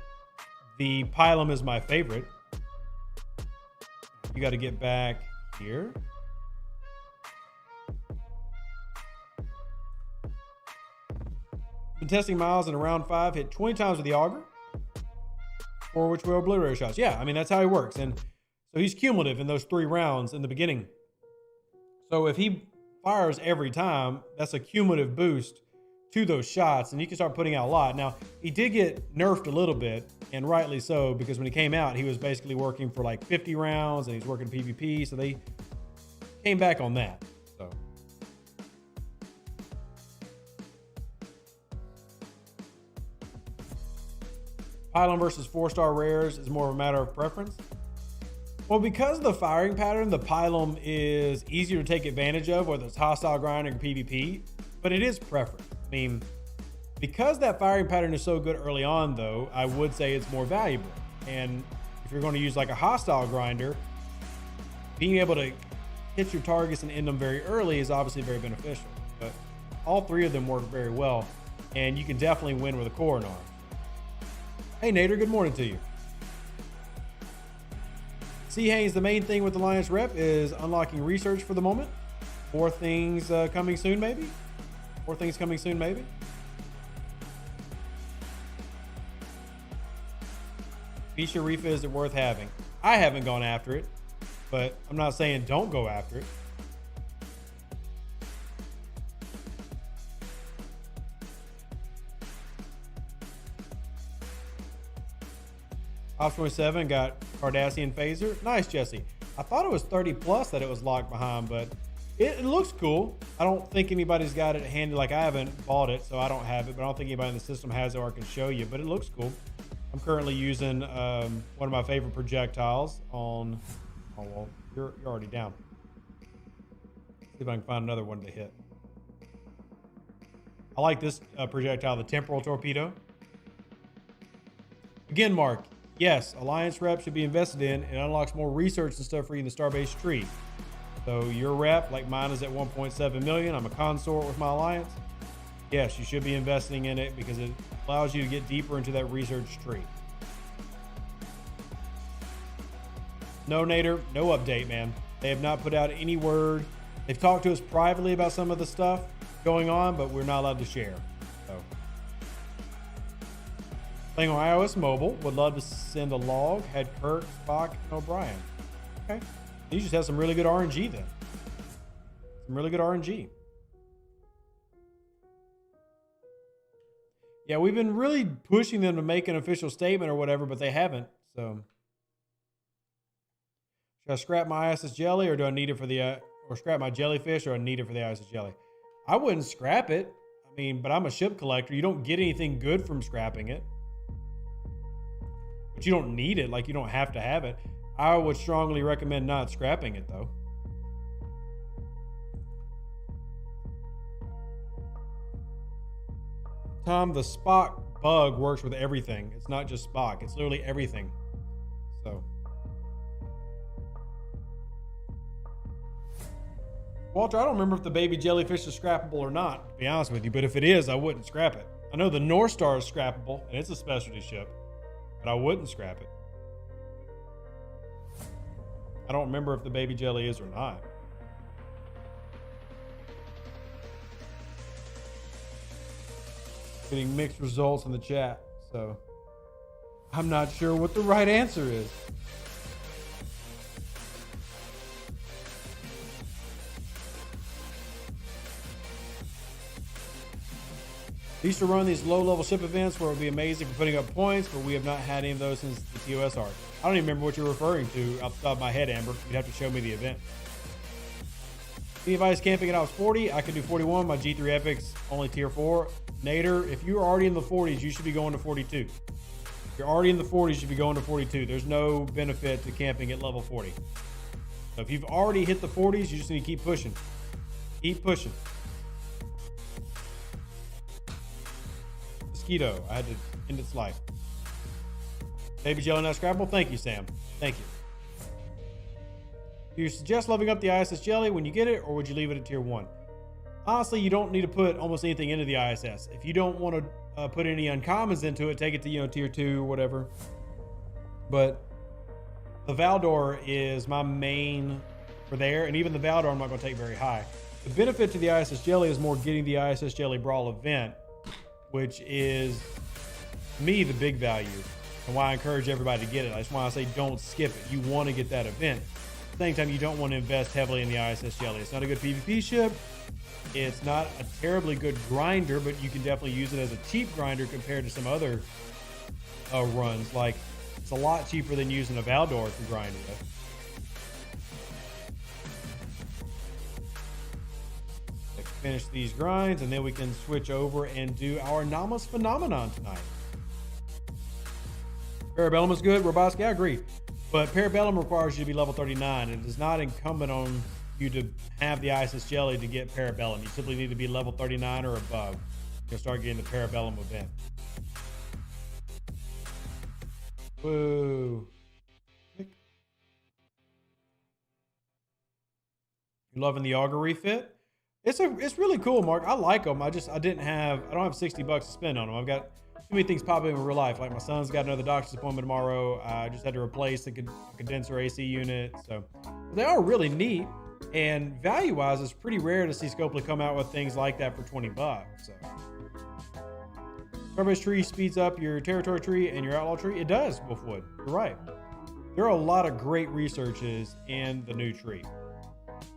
The Pylum is my favorite. You got to get back here. Been testing Miles in round 5, hit 20 times with the Auger, or which will obliterate shots. Yeah, I mean, that's how he works. And so he's cumulative in those 3 rounds in the beginning. So if he fires every time, that's a cumulative boost to those shots, and you can start putting out a lot. Now, he did get nerfed a little bit, and rightly so, because when he came out, he was basically working for like 50 rounds, and he's working PvP, so they came back on that. So Pylum versus 4-star rares is more of a matter of preference. Well, because of the firing pattern, the Pylum is easier to take advantage of, whether it's hostile grinding or PvP, but it is preference. I mean, because that firing pattern is so good early on, though, I would say it's more valuable. And if you're going to use like a hostile grinder, being able to hit your targets and end them very early is obviously very beneficial. But all 3 of them work very well, and you can definitely win with a Coronar. Hey, Nader, good morning to you. C. Haynes, the main thing with Alliance Rep is unlocking research for the moment. More things coming soon, maybe? More things coming soon, maybe? Feature Refa, is it worth having? I haven't gone after it, but I'm not saying don't go after it. Ops 27 got Cardassian Phaser. Nice, Jesse. I thought it was 30 plus that it was locked behind, but it looks cool. I don't think anybody's got it handy. Like, I haven't bought it, so I don't have it, but I don't think anybody in the system has it or can show you, but it looks cool. I'm currently using one of my favorite projectiles on, oh, well, you're already down. See if I can find another one to hit. I like this projectile, the temporal torpedo. Again, Mark, yes, Alliance Rep should be invested in. It unlocks more research and stuff for you in the Starbase tree. So your rep, like mine, is at 1.7 million. I'm a consort with my Alliance. Yes, you should be investing in it because it allows you to get deeper into that research tree. No, Nader, no update, man. They have not put out any word. They've talked to us privately about some of the stuff going on, but we're not allowed to share. So, playing on iOS mobile, would love to send a log. Had Kirk, Spock, and O'Brien. Okay. You just have some really good RNG then. Some really good RNG. Yeah, we've been really pushing them to make an official statement or whatever, but they haven't. So, should I scrap my ISS jelly, or do I need it for the, or scrap my jellyfish, or I need it for the ISS jelly? I wouldn't scrap it. I mean, but I'm a ship collector. You don't get anything good from scrapping it. but you don't need it. Like, you don't have to have it. I would strongly recommend not scrapping it though. Tom, the Spock bug works with everything. It's not just Spock. It's literally everything. So. Walter, I don't remember if the baby jellyfish is scrappable or not, to be honest with you. But if it is, I wouldn't scrap it. I know the North Star is scrappable, and it's a specialty ship. But I wouldn't scrap it. I don't remember if the baby jelly is or not. Getting mixed results in the chat, so I'm not sure what the right answer is. We used to run these low-level ship events where it would be amazing for putting up points, but we have not had any of those since the TOS arc. I don't even remember what you're referring to off the top of my head, Amber. You'd have to show me the event. Any advice camping at I was 40? I could do 41. My G3 Epic's only tier 4. Nader, if you're already in the 40s, you should be going to 42. If you're already in the 40s, you should be going to 42. There's no benefit to camping at level 40. So if you've already hit the 40s, you just need to keep pushing. Keep pushing. Mosquito, I had to end its life. Baby jelly not scrappable? Thank you, Sam. Thank you. Do you suggest leveling up the ISS jelly when you get it, or would you leave it at tier 1? Honestly, you don't need to put almost anything into the ISS. If you don't want to put any uncommons into it, take it to, tier 2 or whatever. But the Valdor is my main for there, and even the Valdor I'm not going to take very high. The benefit to the ISS jelly is more getting the ISS jelly brawl event, which is, to me, the big value, and why I encourage everybody to get it. That's why I say don't skip it. You want to get that event. At the same time, you don't want to invest heavily in the ISS jelly. It's not a good PvP ship. It's not a terribly good grinder, but you can definitely use it as a cheap grinder compared to some other runs. Like, it's a lot cheaper than using a Valdor to grind with. Let's finish these grinds, and then we can switch over and do our Anomalous phenomenon tonight. Parabellum is good. Roboski, I agree. But Parabellum requires you to be level 39. It is not incumbent on you to have the ISS jelly to get Parabellum. You simply need to be level 39 or above to start getting the Parabellum event. Woo. You loving the auger refit? It's really cool, Mark. I like them. I don't have 60 bucks to spend on them. I've got too many things popping in real life. Like my son's got another doctor's appointment tomorrow. I just had to replace the condenser AC unit. So they are really neat. And value-wise, it's pretty rare to see Scopely come out with things like that for 20 bucks. So, Starbase tree speeds up your territory tree and your outlaw tree. It does, Wolfwood. You're right. There are a lot of great researches in the new tree.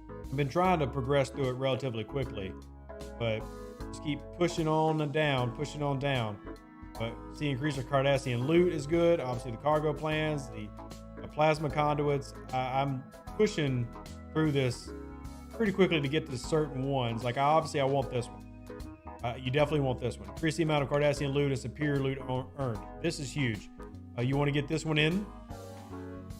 I've been trying to progress through it relatively quickly, but just keep pushing on down. But see, increase of Cardassian loot is good. Obviously, the cargo plans, the plasma conduits. I'm pushing through this pretty quickly to get to certain ones. Like, I want this one. You definitely want this one. Increase the amount of Cardassian loot and superior loot earned. This is huge. You want to get this one in,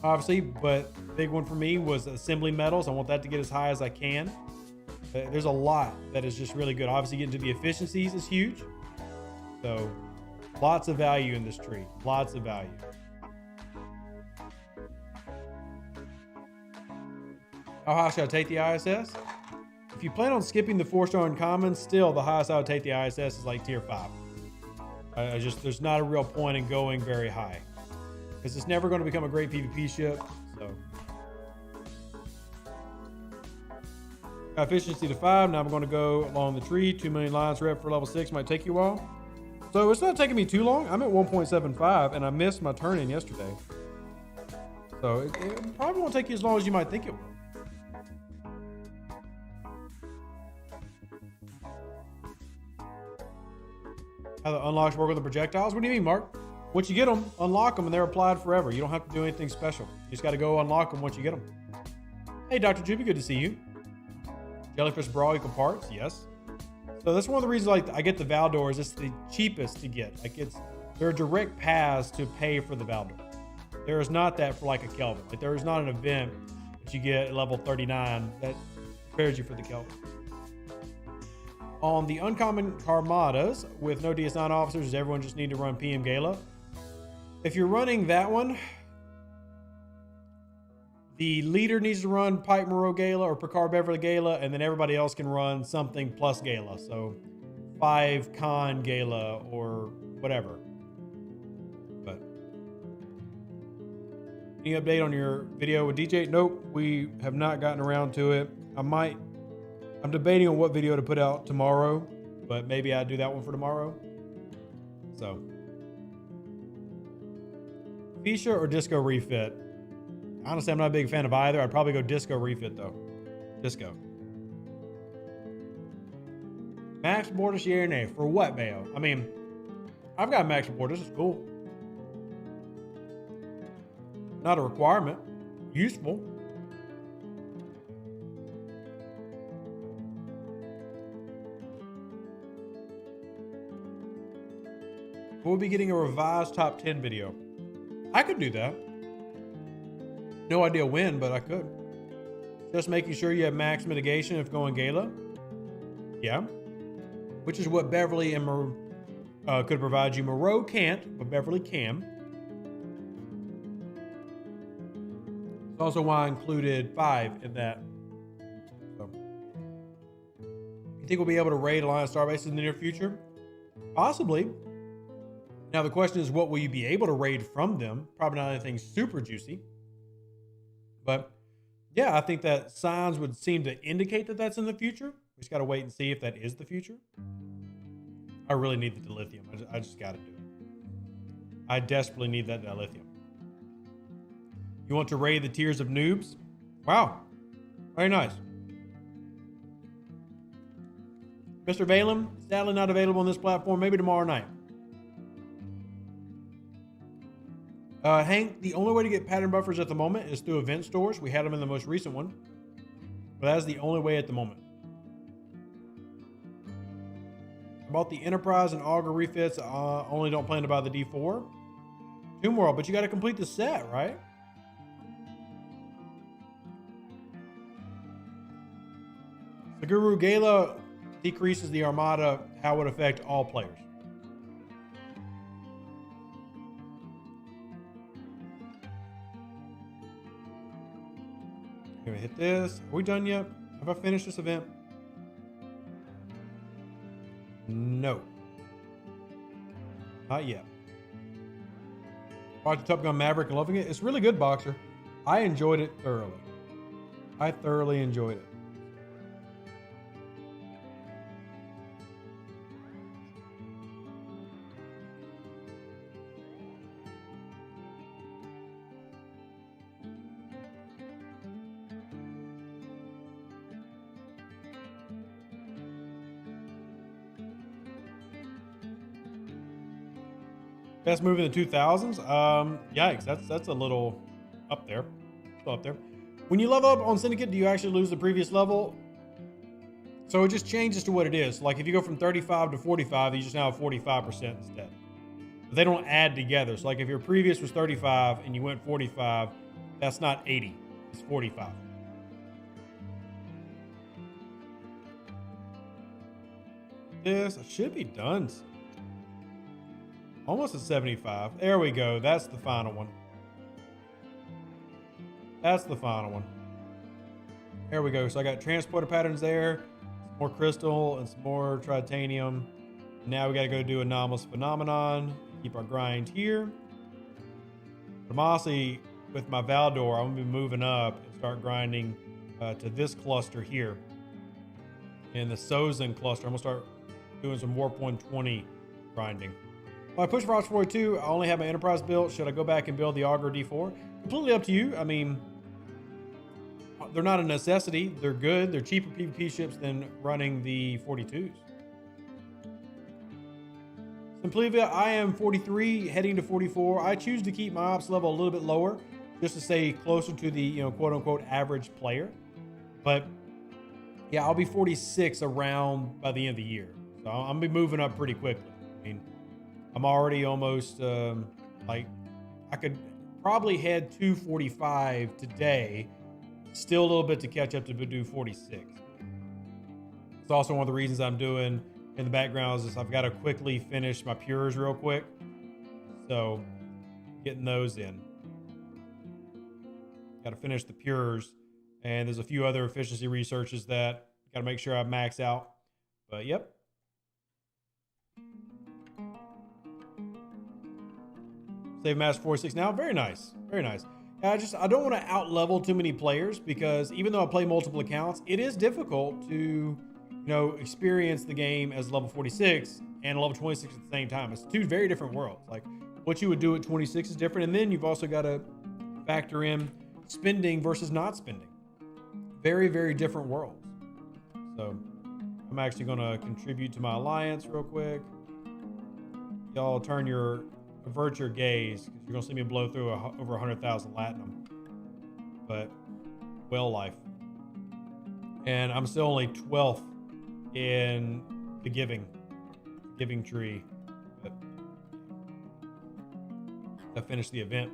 obviously, but the big one for me was assembly metals. I want that to get as high as I can. There's a lot that is just really good. Obviously, getting to the efficiencies is huge. So, lots of value in this tree. Lots of value. How high should I take the ISS? If you plan on skipping the 4-star uncommon, still the highest I would take the ISS is like tier 5. There's not a real point in going very high, because it's never going to become a great PvP ship. So, efficiency to 5. Now I'm going to go along the tree. 2 million lines rep for level 6 might take you a while. So it's not taking me too long. I'm at 1.75, and I missed my turn in yesterday. So it probably won't take you as long as you might think it will. How the unlocks work with the projectiles? What do you mean, Mark? Once you get them, unlock them, and they're applied forever. You don't have to do anything special. You just got to go unlock them once you get them. Hey, Dr. Juby, good to see you. Jellyfish Brawl equal parts? Yes. So that's one of the reasons I get the Valdor is it's the cheapest to get. Like, there are direct paths to pay for the Valdor. There is not that for like a Kelvin. Like there is not an event that you get at level 39 that prepares you for the Kelvin. On the uncommon Armadas with no DS9 officers, does everyone just need to run PM Gala? If you're running that one, the leader needs to run Pike Moreau Gala or Picard Beverly Gala, and then everybody else can run something plus Gala. So 5 Con Gala or whatever. But any update on your video with DJ? Nope, we have not gotten around to it. I'm debating on what video to put out tomorrow, but maybe I do that one for tomorrow. So, Fisha or Disco Refit? Honestly, I'm not a big fan of either. I'd probably go Disco Refit though. Disco. Max Bortus, yeah or nay? For what, Bayo? I mean, I've got Max Bortus. It's cool. Not a requirement. Useful. We'll be getting a revised top 10 video. I could do that. No idea when, but I could. Just making sure you have max mitigation if going Gala. Yeah. Which is what Beverly and could provide you. Moreau can't, but Beverly can. It's also why I included 5 in that. So, you think we'll be able to raid Alliance Starbase in the near future? Possibly. Now the question is, what will you be able to raid from them? Probably not anything super juicy. But yeah, I think that signs would seem to indicate that that's in the future. We just got to wait and see if that is the future. I really need the dilithium. I just got to do it. I desperately need that dilithium. You want to raid the tiers of noobs? Wow. Very nice. Mr. Balaam, sadly not available on this platform. Maybe tomorrow night. Hank, the only way to get pattern buffers at the moment is through event stores. We had them in the most recent one, but that's the only way at the moment. About the Enterprise and Augur refits, only don't plan to buy the D4. Tomb World, but you got to complete the set, right? The Guru Gala decreases the Armada. How it would affect all players? Gonna hit this. Are we done yet? Have I finished this event? No. Not yet. Watched Top Gun Maverick and loving it. It's really good, Boxer. I enjoyed it thoroughly. I thoroughly enjoyed it. Best movie in the 2000s? Yikes, that's a little up there. Still up there. When you level up on Syndicate, do you actually lose the previous level? So it just changes to what it is. Like if you go from 35 to 45, you just now have 45% instead. But they don't add together. So like if your previous was 35 and you went 45, that's not 80. It's 45. This should be done. Almost at 75. There we go. That's the final one. That's the final one. There we go. So I got transporter patterns there, some more crystal and some more titanium. Now we got to go do Anomalous Phenomenon. Keep our grind here. But honestly, with my Valdor, I'm going to be moving up and start grinding to this cluster here. And the Sozin cluster, I'm going to start doing some Warp 120 grinding. When I push Roch 42, I only have my Enterprise built. Should I go back and build the Augur D4? Completely up to you. I mean, they're not a necessity. They're good. They're cheaper PvP ships than running the 42s. Simplivia, I am 43, heading to 44. I choose to keep my ops level a little bit lower, just to stay closer to the, quote unquote average player. But yeah, I'll be 46 around by the end of the year. So I'm gonna be moving up pretty quickly. I mean, I'm already almost like I could probably head to 45 today. Still a little bit to catch up to do 46. It's also one of the reasons I'm doing in the background is I've got to quickly finish my pures real quick. So getting those in. Got to finish the pures. And there's a few other efficiency researches that got to make sure I max out. But yep. Save master 46 now. Very nice. Very nice. I don't want to out level too many players because even though I play multiple accounts, it is difficult to, experience the game as level 46 and level 26 at the same time. It's two very different worlds. Like what you would do at 26 is different. And then you've also got to factor in spending versus not spending. Very, very different worlds. So I'm actually going to contribute to my alliance real quick. Y'all avert your gaze because you're going to see me blow through over 100,000 Latinum. But well life. And I'm still only 12th in the giving tree. But I finished the event.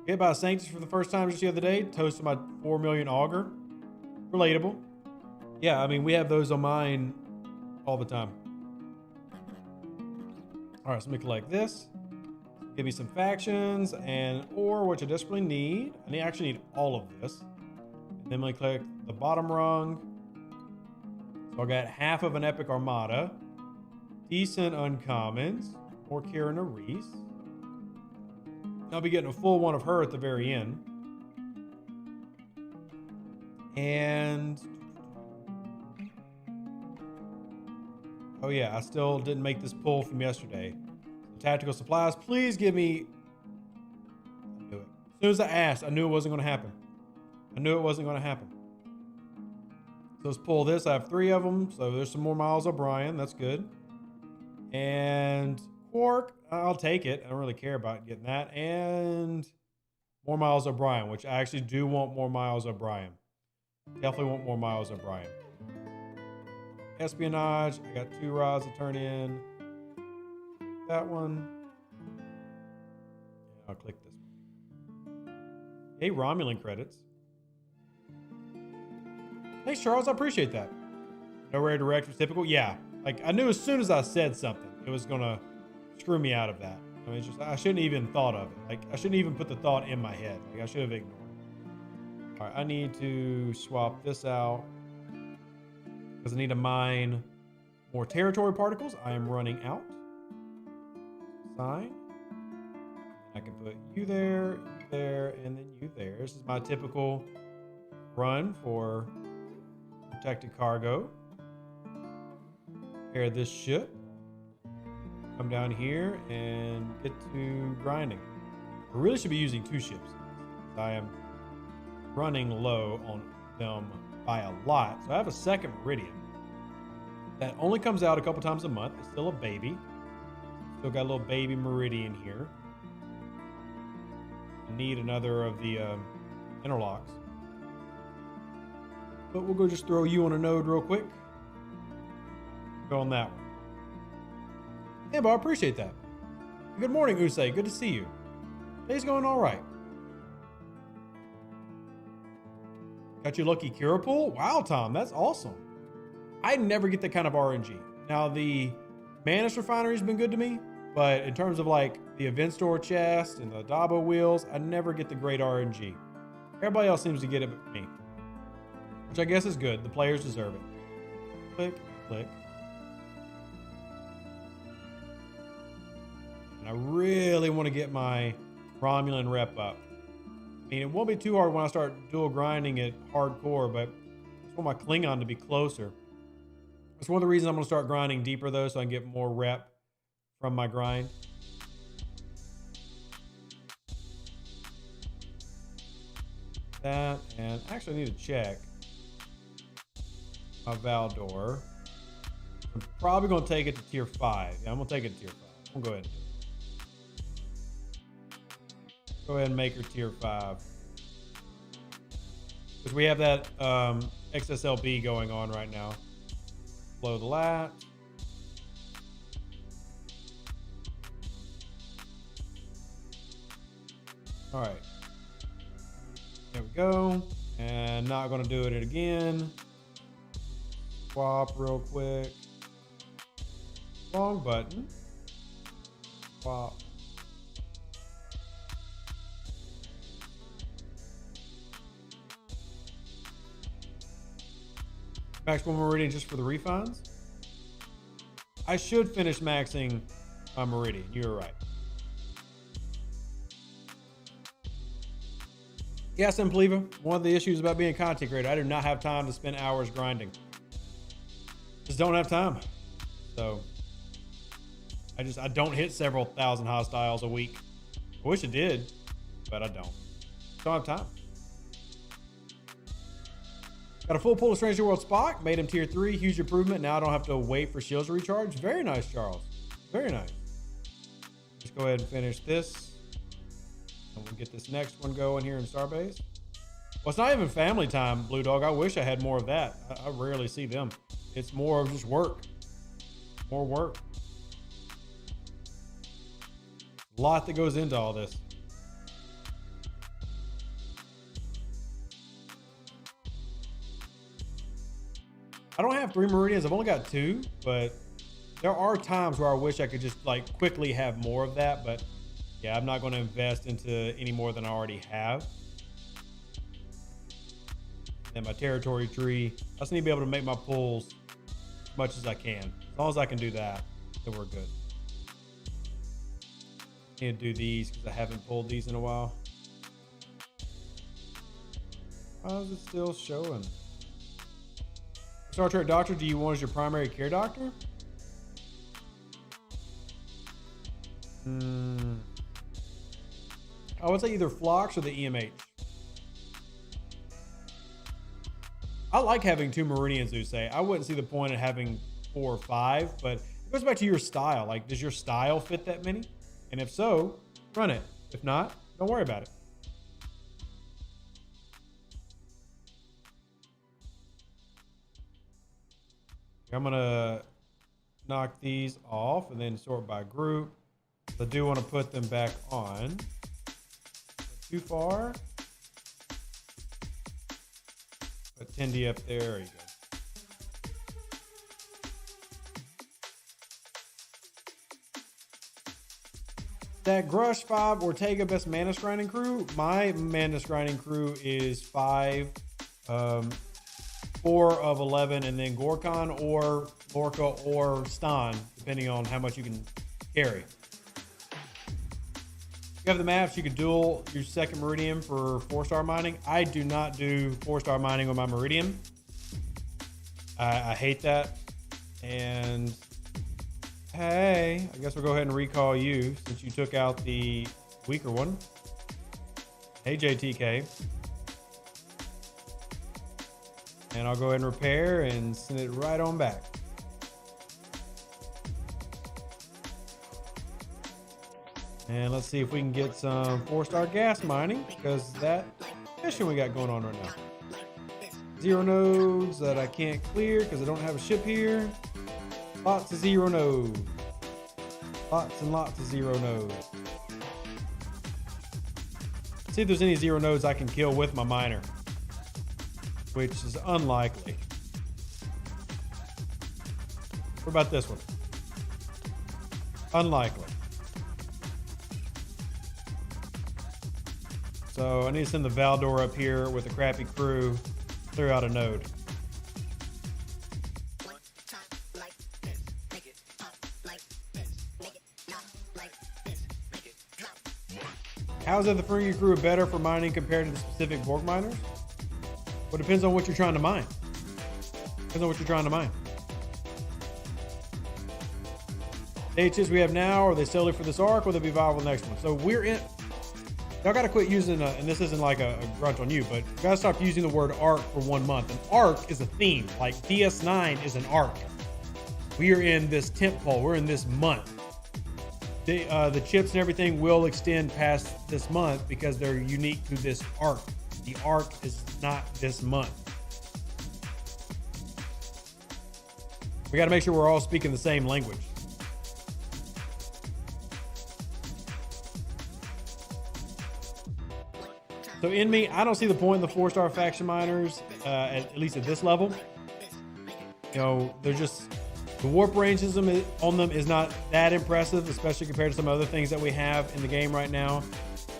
Hit by Sanctus for the first time just the other day. Toasted my 4 million auger. Relatable. Yeah, I mean, we have those on mine all the time. All right, so let me collect this. Give me some factions and ore, which I desperately need. I actually need all of this. And then I'm going to click the bottom rung. So I got half of an epic armada. Decent uncommons. More Kira Reese. I'll be getting a full one of her at the very end. And oh yeah, I still didn't make this pull from yesterday. Tactical supplies, please give me. I knew it. As soon as I asked, I knew it wasn't going to happen. So let's pull this. I have 3 of them. So there's some more Miles O'Brien. That's good. And Quark, I'll take it. I don't really care about getting that. And more Miles O'Brien, which I actually do want more Miles O'Brien. Definitely want more Miles O'Brien. Espionage. I got 2 rods to turn in. That one. I'll click this one. Hey, Romulan credits. Thanks, Charles. I appreciate that. No rare direct was typical. Yeah. Like, I knew as soon as I said something, it was going to screw me out of that. I mean, it's just, I shouldn't even thought of it. Like, I shouldn't even put the thought in my head. Like, I should have ignored it. All right, I need to swap this out because I need to mine more territory particles. I am running out. Sign. I can put you there, and then you there. This is my typical run for protected cargo. Pair this ship. Come down here and get to grinding. I really should be using 2 ships. I am running low on them by a lot. So I have a second Meridian that only comes out a couple times a month. It's still a baby. Still got a little baby Meridian here. I need another of the interlocks. But we'll go just throw you on a node real quick. Go on that one. Yeah, but I appreciate that. Good morning, Usei. Good to see you. Day's going all right. Got your lucky Kira pool? Wow, Tom, that's awesome. I never get that kind of RNG. Now, the Manus refinery has been good to me, but in terms of like the event store chest and the Dabo wheels, I never get the great RNG. Everybody else seems to get it but me, which I guess is good. The players deserve it. Click, click. And I really want to get my Romulan rep up. I mean, it won't be too hard when I start dual grinding it hardcore, but I just want my Klingon to be closer. That's one of the reasons I'm going to start grinding deeper, though, so I can get more rep from my grind. That, and actually I need to check my Valdor. I'm probably going to take it to tier 5. Yeah, I'm going to take it to tier 5. I'm going to go ahead and do it. Go ahead and make her tier 5. Because we have that XSLB going on right now. Blow the lat. All right. There we go. And not going to do it again. Swap real quick. Long button. Swap. Max one Meridian just for the refunds. I should finish maxing Meridian. You were right. Yes, and Pleva, one of the issues about being a content creator, I do not have time to spend hours grinding. Just don't have time. So I don't hit several thousand hostiles a week. I wish it did, but I don't. Don't have time. Got a full pull of Stranger World Spock, made him tier 3, huge improvement. Now I don't have to wait for shields to recharge. Very nice, Charles. Very nice. Just go ahead and finish this. And we'll get this next one going here in Starbase. Well, it's not even family time, Blue Dog. I wish I had more of that. I rarely see them. It's more of just work. More work. A lot that goes into all this. I don't have 3 Meridians. I've only got 2, but there are times where I wish I could just like quickly have more of that. But yeah, I'm not going to invest into any more than I already have. And my territory tree, I just need to be able to make my pulls as much as I can. As long as I can do that, then we're good. Need to do these because I haven't pulled these in a while. Why is it still showing? Star Trek Doctor, do you want as your primary care doctor? I would say either Phlox or the EMH. I like having 2 Meridians, Deuce. I wouldn't see the point of having 4 or 5, but it goes back to your style. Like, does your style fit that many? And if so, run it. If not, don't worry about it. I'm gonna knock these off and then sort by group. I do want to put them back on. Too far. Put Tindy up there. There you go. That Grush 5 Ortega best mana scrying crew. My mana scrying crew is 5, 4 of 11, and then Gorkon or Lorca or Stan, depending on how much you can carry. If you have the maps, you can dual your second Meridian for 4-star mining. I do not do 4-star mining on my Meridian. I hate that. And hey, I guess we'll go ahead and recall you since you took out the weaker one. Hey, JTK. And I'll go ahead and repair and send it right on back. And let's see if we can get some 4-star gas mining, because that mission we got going on right now. 0 nodes that I can't clear because I don't have a ship here. Lots of 0 nodes. Lots and lots of 0 nodes. Let's see if there's any 0 nodes I can kill with my miner, which is unlikely. What about this one? Unlikely. So I need to send the Valdor up here with a crappy crew, clear out a node. How is that the Ferengi crew better for mining compared to the specific Borg miners? Well, it depends on what you're trying to mine. Depends on what you're trying to mine. DHs we have now, are they solely for this arc, or will they be viable next one? So we're in. Y'all gotta quit using, and this isn't like a grunt on you, but you gotta stop using the word arc for 1 month. An arc is a theme, like DS9 is an arc. We are in this temp pole, we're in this month. The chips and everything will extend past this month because they're unique to this arc. The arc is not this month. We gotta make sure we're all speaking the same language. So in me, I don't see the point in the 4-star faction miners, at least at this level. You know, they're just, the warp ranges on them is not that impressive, especially compared to some other things that we have in the game right now.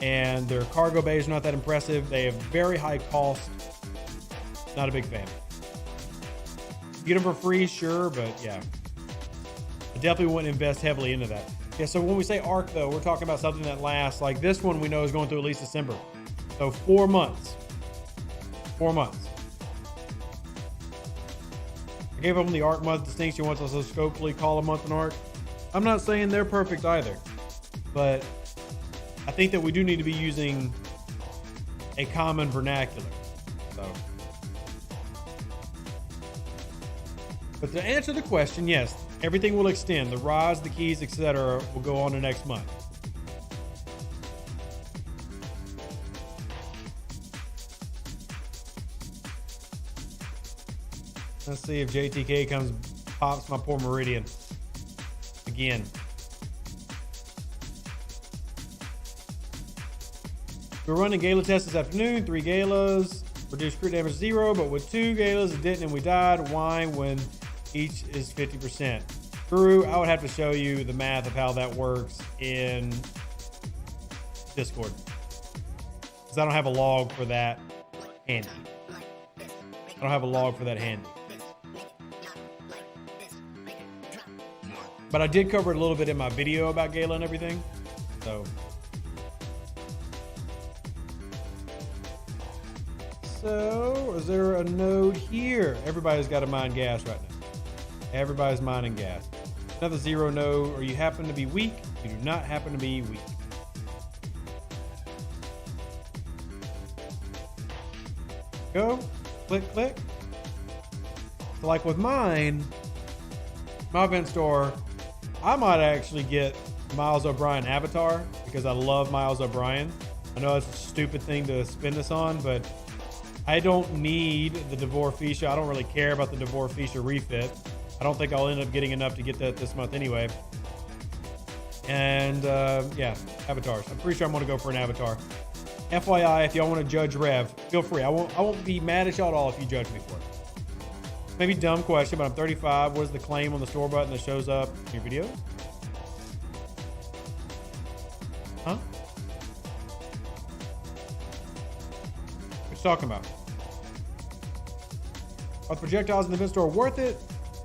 And their cargo bays are not that impressive. They have very high cost. Not a big fan. Get them for free, sure, but yeah. I definitely wouldn't invest heavily into that. Yeah, so when we say arc though, we're talking about something that lasts, like this one we know is going through at least December. So 4 months. 4 months. I gave them the arc month distinction once, so scopefully call a month an arc. I'm not saying they're perfect either, but I think that we do need to be using a common vernacular. So, but to answer the question, yes, everything will extend. The rods, the keys, etc. will go on to next month. Let's see if JTK comes, pops my poor Meridian again. We're running gala tests this afternoon. 3 galas, reduced crit damage 0, but with 2 galas it didn't and we died. Why when each is 50%? Guru, I would have to show you the math of how that works in Discord, because I don't have a log for that handy. I don't have a log for that handy. But I did cover it a little bit in my video about Gala and everything. So is there a node here? Everybody's got to mine gas right now. Everybody's mining gas. Another 0 node. Or you happen to be weak? You do not happen to be weak. Go. Click, click. So like with mine, my event store, I might actually get Miles O'Brien avatar because I love Miles O'Brien. I know it's a stupid thing to spend this on, but I don't need the Devore Fisha. I don't really care about the Devore Fisha refit. I don't think I'll end up getting enough to get that this month anyway. And yeah, avatars. I'm pretty sure I'm gonna go for an avatar. FYI, if y'all want to judge Rev, feel free. I won't be mad at y'all at all if you judge me for it. Maybe dumb question, but I'm 35. What is the claim on the store button that shows up in your video? Huh? What you talking about? Are the projectiles in the event store worth it?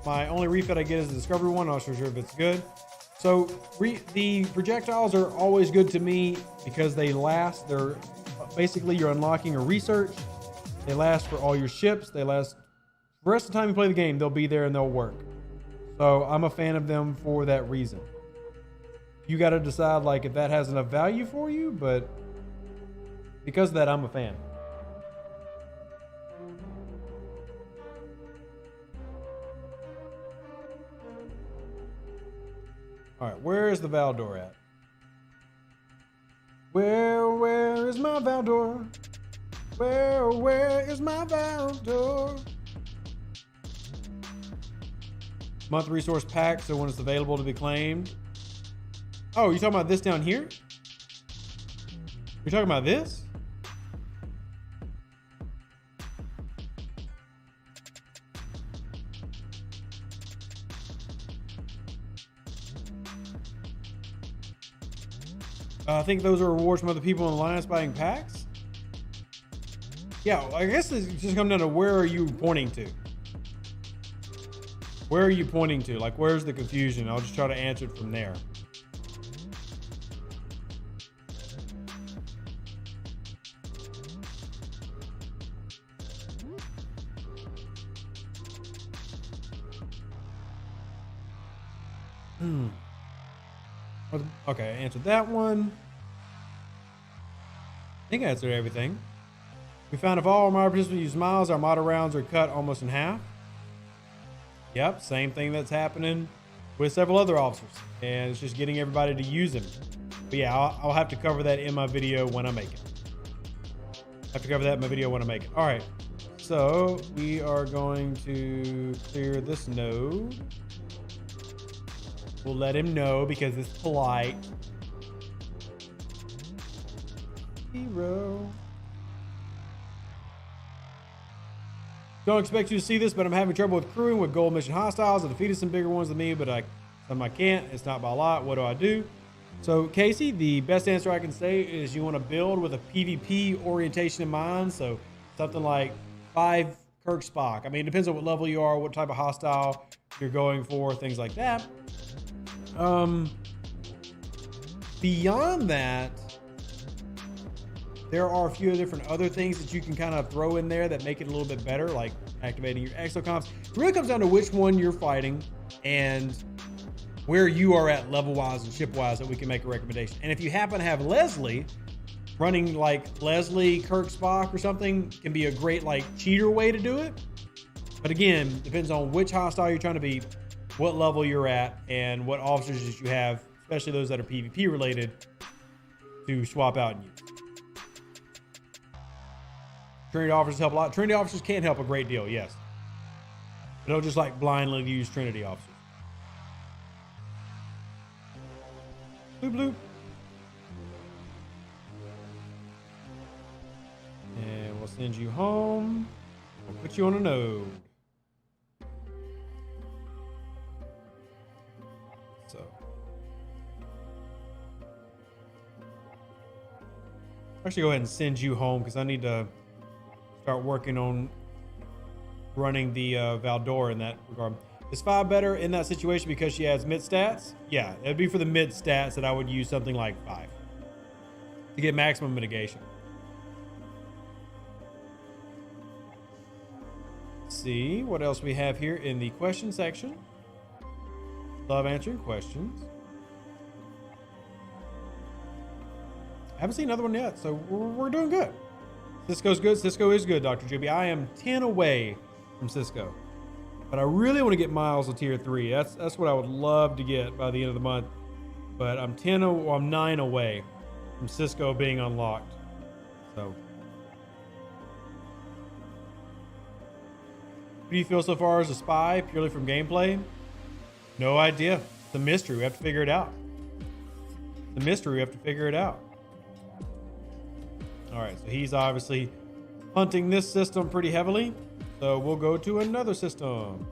My only refit I get is the discovery one. I'm not sure if it's good. So the projectiles are always good to me because they last. They're basically you're unlocking a research. They last for all your ships. They last the rest of the time you play the game. They'll be there and they'll work. So I'm a fan of them for that reason. You got to decide like if that has enough value for you, but because of that, I'm a fan. All right, where is the Valdor at? Where is my Valdor? Where is my Valdor? Month resource pack, so when it's available to be claimed. Oh, you talking about this down here? You're talking about this? I think those are rewards from other people in the Alliance buying packs. Yeah, I guess it's just come down to where are you pointing to? Where are you pointing to? Like, where's the confusion? I'll just try to answer it from there. Okay, I answered that one. I think I answered everything. We found if all Armada participants use miles, Armada rounds are cut almost in half. Yep, same thing that's happening with several other officers. And it's just getting everybody to use them. But yeah, I'll have to cover that in my video when I make it. All right, so we are going to clear this node. We'll let him know because it's polite. Hero. Don't expect you to see this, but I'm having trouble with crewing with gold mission hostiles. I defeated some bigger ones than me, but I can't. It's not by a lot. What do I do? So Casey, the best answer I can say is you want to build with a PvP orientation in mind. So something like 5 Kirk Spock. I mean, it depends on what level you are, what type of hostile you're going for, things like that. Beyond that, there are a few different other things that you can kind of throw in there that make it a little bit better, like activating your exocomps. It really comes down to which one you're fighting and where you are at level-wise and ship-wise that we can make a recommendation. And if you happen to have Leslie, running like Leslie, Kirk, Spock or something can be a great like cheater way to do it. But again, depends on which hostile you're trying to beat, what level you're at, and what officers that you have, especially those that are PvP related, to swap out and use. Trinity officers help a lot. Trinity officers can help a great deal, yes. But don't just like blindly use Trinity officers. Bloop, bloop. And we'll send you home. We'll put you on a node. So. Actually, go ahead and send you home because I need to start working on running the Valdora in that regard. Is 5 better in that situation because she has mid stats? Yeah, it'd be for the mid stats that I would use something like 5 to get maximum mitigation. Let's see what else we have here in the question section. Love answering questions. Haven't seen another one yet, so we're doing good. Cisco's good. Cisco is good, Dr. Juby. I am 10 away from Cisco. But I really want to get Miles to tier 3. That's what I would love to get by the end of the month. But I'm 9 away from Cisco being unlocked. So. What do you feel so far as a spy, purely from gameplay? No idea. It's a mystery. We have to figure it out. It's a mystery. We have to figure it out. All right, so he's obviously hunting this system pretty heavily. So we'll go to another system.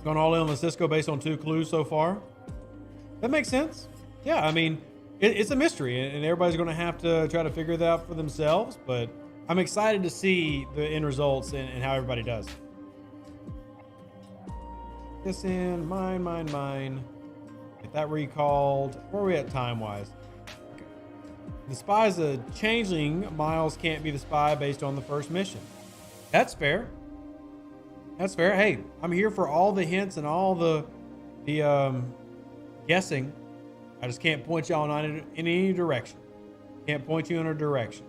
Gone all in on the Cisco based on 2 clues so far. That makes sense. Yeah, I mean, it's a mystery, and everybody's going to have to try to figure that out for themselves. But I'm excited to see the end results and how everybody does. This in, mine. Get that recalled. Where are we at time-wise? Okay. The spy's a changeling. Miles can't be the spy based on the first mission. That's fair. That's fair. Hey, I'm here for all the hints and all the guessing. I just can't point y'all in any direction. Can't point you in a direction.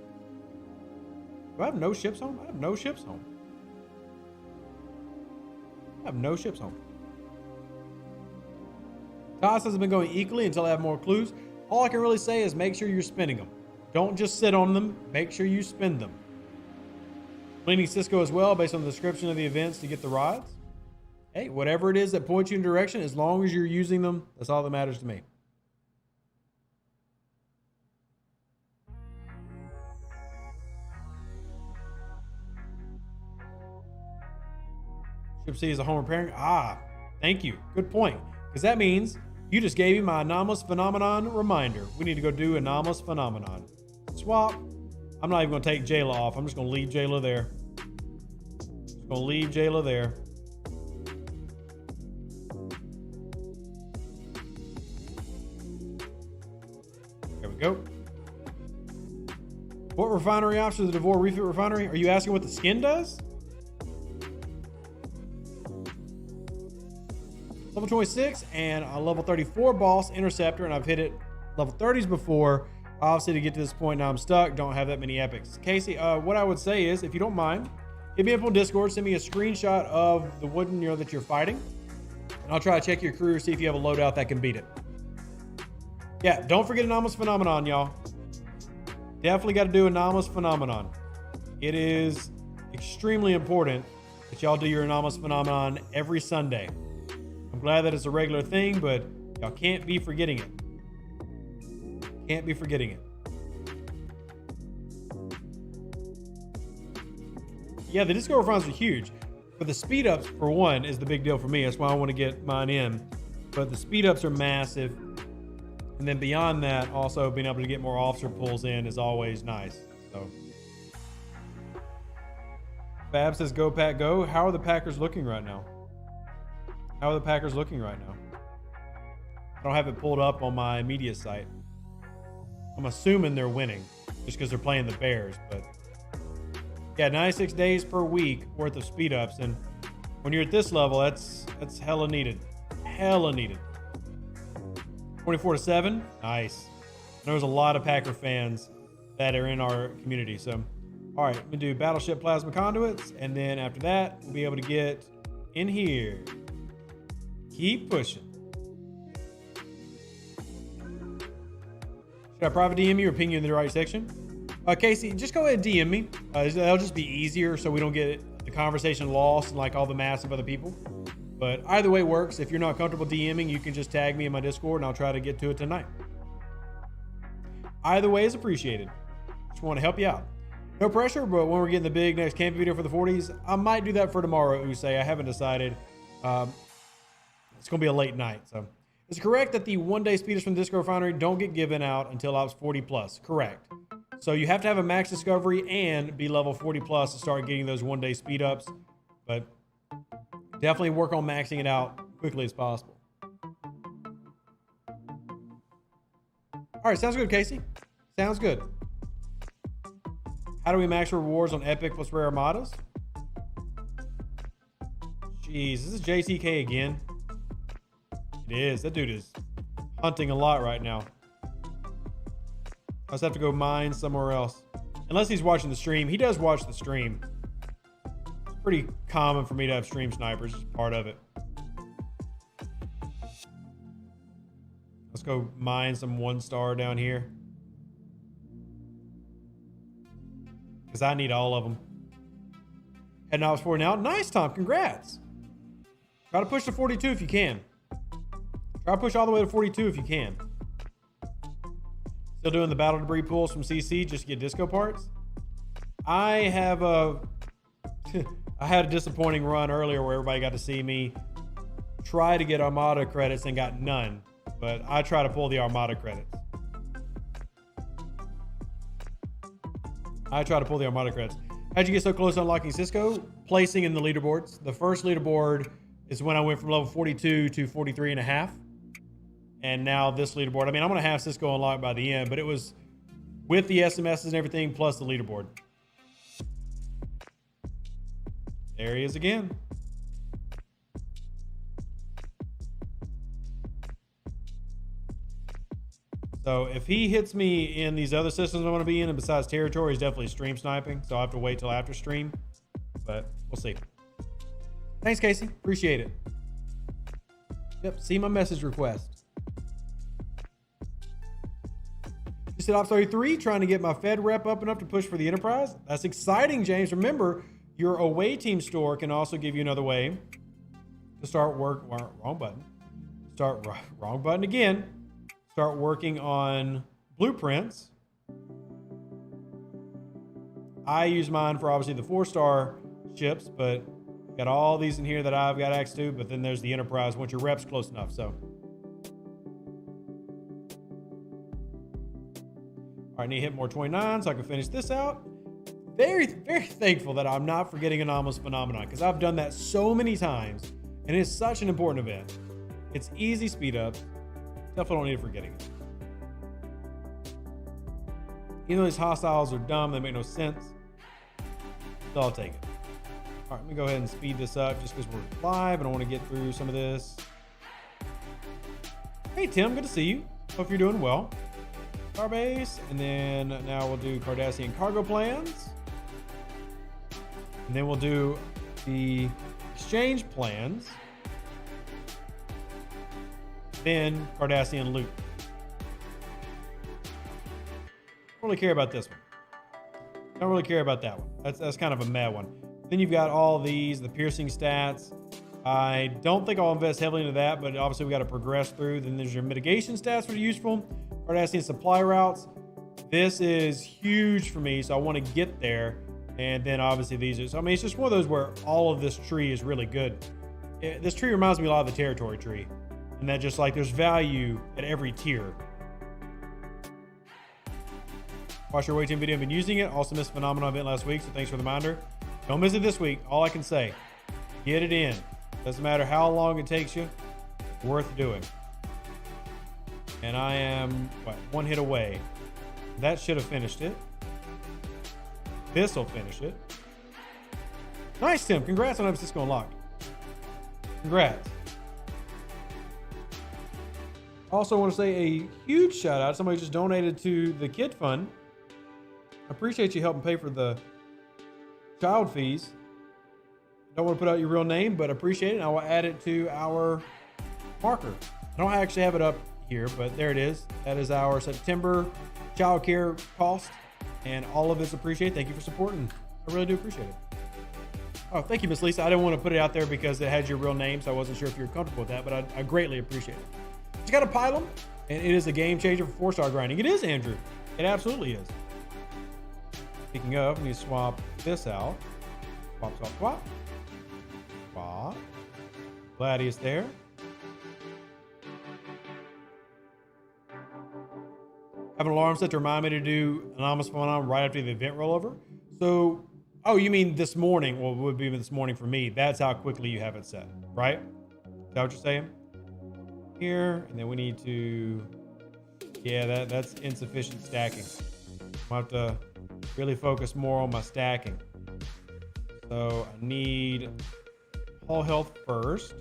Do I have no ships home? I have no ships home. I have no ships home. Toss has been going equally until I have more clues. All I can really say is make sure you're spending them. Don't just sit on them. Make sure you spend them. Cleaning Cisco as well based on the description of the events to get the rods. Hey, whatever it is that points you in direction, as long as you're using them, that's all that matters to me. Ship C is a home repairing. Ah, thank you. Good point. Because that means you just gave me my anomalous phenomenon reminder. We need to go do anomalous phenomenon. Swap. I'm not even going to take Jayla off. I'm just going to leave Jayla there. Just going to leave Jayla there. There we go. What refinery option is the Devore refit refinery? Are you asking what the skin does? Level 26 and a level 34 boss interceptor, and I've hit it level 30s before. Obviously, to get to this point now, I'm stuck. Don't have that many epics. Casey, what I would say is, if you don't mind, hit me up on Discord. Send me a screenshot of the wooden that you're fighting, and I'll try to check your crew, see if you have a loadout that can beat it. Yeah, don't forget Anomalous Phenomenon, y'all. Definitely got to do Anomalous Phenomenon. It is extremely important that y'all do your Anomalous Phenomenon every Sunday. I'm glad that it's a regular thing, but Y'all can't be forgetting it. Can't be forgetting it. Yeah, the disco refiners are huge. But the speed ups, for one, is the big deal for me. That's why I want to get mine in. But the speed ups are massive. And then beyond that, also being able to get more officer pulls in is always nice. So Fab says, go Pack, go. How are the Packers looking right now? How are the Packers looking right now? I don't have it pulled up on my media site. I'm assuming they're winning just because they're playing the Bears. But yeah, 96 days per week worth of speed ups. And when you're at this level, that's hella needed. Hella needed. 24-7. Nice. There's a lot of Packer fans that are in our community. So, all right, I'm gonna do Battleship Plasma Conduits, and then after that, we'll be able to get in here. Keep pushing. Should I private DM you or ping you in the right section? Casey, just go ahead and DM me. That'll just be easier so we don't get the conversation lost and like all the mass of other people. But either way works. If you're not comfortable DMing, you can just tag me in my Discord and I'll try to get to it tonight. Either way is appreciated. Just want to help you out. No pressure, but when we're getting the big next camping video for the 40s, I might do that for tomorrow, Usay. I haven't decided. It's going to be a late night. So it's correct that the one-day speeders from the Disco Refinery don't get given out until I was 40 plus. Correct. So you have to have a max discovery and be level 40 plus to start getting those one-day speed ups. But definitely work on maxing it out quickly as possible. All right, sounds good, Casey. Sounds good. How do we max rewards on Epic plus Rare Armadas? Jeez, this is JTK again. It is. That dude is hunting a lot right now. I just have to go mine somewhere else. Unless he's watching the stream. He does watch the stream. Pretty common for me to have stream snipers, just part of it. Let's go mine some 1-star down here. Because I need all of them. Heading out for now. Nice, Tom. Congrats. Try to push to 42 if you can. Try to push all the way to 42 if you can. Still doing the battle debris pulls from CC just to get disco parts. I have a... I had a disappointing run earlier where everybody got to see me try to get Armada credits and got none, but I try to pull the Armada credits. How'd you get so close to unlocking Cisco? Placing in the leaderboards. The first leaderboard is when I went from level 42 to 43 and a half. And now this leaderboard, I mean, I'm going to have Cisco unlocked by the end, but it was with the SMSs and everything plus the leaderboard. There he is again. So if he hits me in these other systems I want to be in, and besides territory, he's definitely stream sniping. So I'll have to wait till after stream, but we'll see. Thanks, Casey. Appreciate it. Yep, see my message request. You said Ops 33, trying to get my Fed rep up enough to push for the Enterprise. That's exciting, James. Remember, your away team store can also give you another way to start work. Wrong button. Wrong button again. Start working on blueprints. I use mine for obviously the 4-star ships, but got all these in here that I've got access to. But then there's the Enterprise once your rep's close enough. So, all right, I need to hit more 29 so I can finish this out. Very, very thankful that I'm not forgetting Anomalous Phenomenon because I've done that so many times and it's such an important event. It's easy speed ups. Definitely don't need forgetting it. Even though these hostiles are dumb, they make no sense. So I'll take it. All right, let me go ahead and speed this up just because we're live and I want to get through some of this. Hey Tim, good to see you. Hope you're doing well. Starbase, and then now we'll do Cardassian cargo plans. And then we'll do the exchange plans. Then Cardassian loot. Don't really care about this one. Don't really care about that one. That's kind of a mad one. Then you've got all these, the piercing stats. I don't think I'll invest heavily into that, but obviously we got to progress through. Then there's your mitigation stats, which are useful. Start asking supply routes. This is huge for me, so I want to get there. And then obviously these are, so I mean, it's just one of those where all of this tree is really good. This tree reminds me a lot of the territory tree. And that just like there's value at every tier. Watch your away team video. I've been using it. Also missed Phenomenon event last week, so thanks for the reminder. Don't miss it this week. All I can say, get it in. Doesn't matter how long it takes you, worth doing. And I am, what, 1 hit away. That should have finished it. This will finish it. Nice, Tim. Congrats on Cisco Unlocked. Congrats. Also want to say a huge shout out. Somebody just donated to the Kid Fund. I appreciate you helping pay for the child fees. Don't want to put out your real name, but appreciate it. And I will add it to our marker. I don't actually have it up here, but there it is. That is our September child care cost, and all of it's appreciated. Thank you for supporting. I really do appreciate it. Oh, thank you, Miss Lisa. I didn't want to put it out there because it had your real name, so I wasn't sure if you're comfortable with that, but I greatly appreciate it. You got a pylon, and it is a game changer for 4-star grinding. It is, Andrew. It absolutely is. Speaking of, let me swap this out. Swap, swap, swap. Swap. Gladius there. Have an alarm set to remind me to do Anomalous Phenomenon right after the event rollover. So, oh, you mean this morning? Well, it would be this morning for me. That's how quickly you have it set, right? Is that what you're saying? Here, and then we need to, yeah, that's insufficient stacking. I have to really focus more on my stacking. So I need whole health first.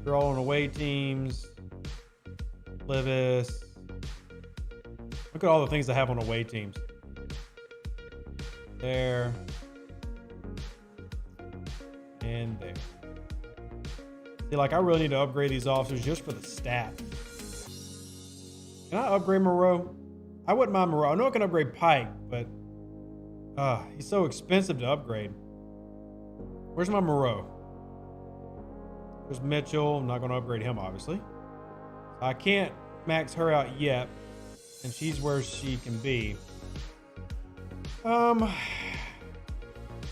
You're all on away teams. Livis. Look at all the things I have on away teams. There. And there. See, like I really need to upgrade these officers just for the stat. Can I upgrade Moreau? I wouldn't mind Moreau. I know I can upgrade Pike, but he's so expensive to upgrade. Where's my Moreau? There's Mitchell. I'm not going to upgrade him, obviously. I can't max her out yet, and she's where she can be.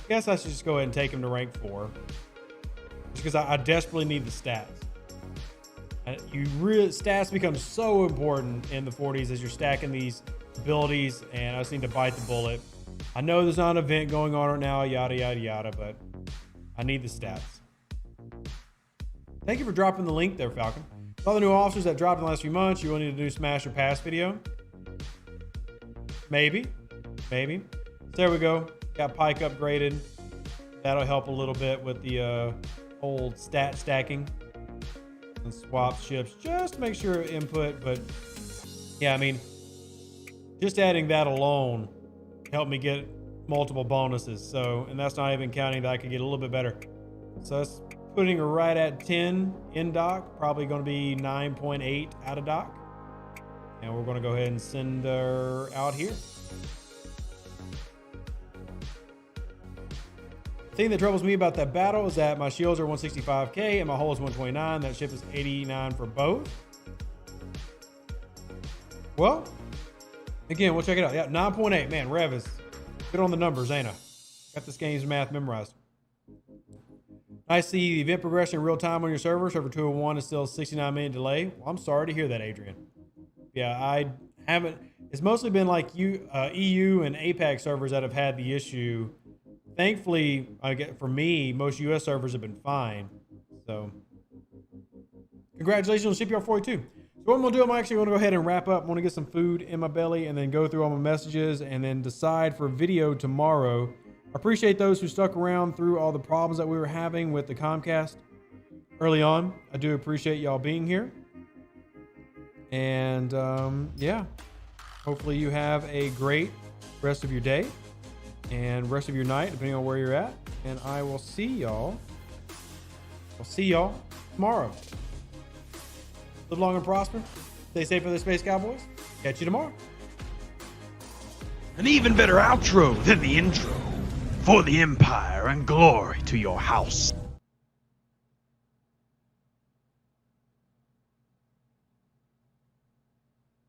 Guess I should just go ahead and take him to rank 4. Just because I desperately need the stats. And stats become so important in the 40s as you're stacking these abilities, and I just need to bite the bullet. I know there's not an event going on right now, yada, yada, yada, but I need the stats. Thank you for dropping the link there, Falcon. All the new officers that dropped in the last few months, you will need to do Smash or Pass video. Maybe. So there we go. Got Pike upgraded. That'll help a little bit with the old stat stacking and swap ships just to make sure input. But yeah, I mean, just adding that alone helped me get multiple bonuses. So, and that's not even counting that I could get a little bit better. So that's putting her right at 10 in dock, probably going to be 9.8 out of dock. And we're going to go ahead and send her out here. The thing that troubles me about that battle is that my shields are 165k and my hull is 129. That ship is 89 for both. Well, again, we'll check it out. Yeah, 9.8. Man, Rev is good on the numbers, ain't I? Got this game's math memorized. I see the event progression in real time on your server. Server 201 is still 69-minute delay. Well, I'm sorry to hear that, Adrian. Yeah, I haven't. It's mostly been like EU and APAC servers that have had the issue. Thankfully, for me, most US servers have been fine. So, congratulations on Shipyard 42. So what I'm going to do, I'm actually going to go ahead and wrap up. I want to get some food in my belly and then go through all my messages and then decide for video tomorrow. I appreciate those who stuck around through all the problems that we were having with the Comcast early on. I do appreciate y'all being here. And yeah, hopefully you have a great rest of your day and rest of your night, depending on where you're at. And I will see y'all. I'll see y'all tomorrow. Live long and prosper. Stay safe for the Space Cowboys. Catch you tomorrow. An even better outro than the intro. For the Empire and glory to your house.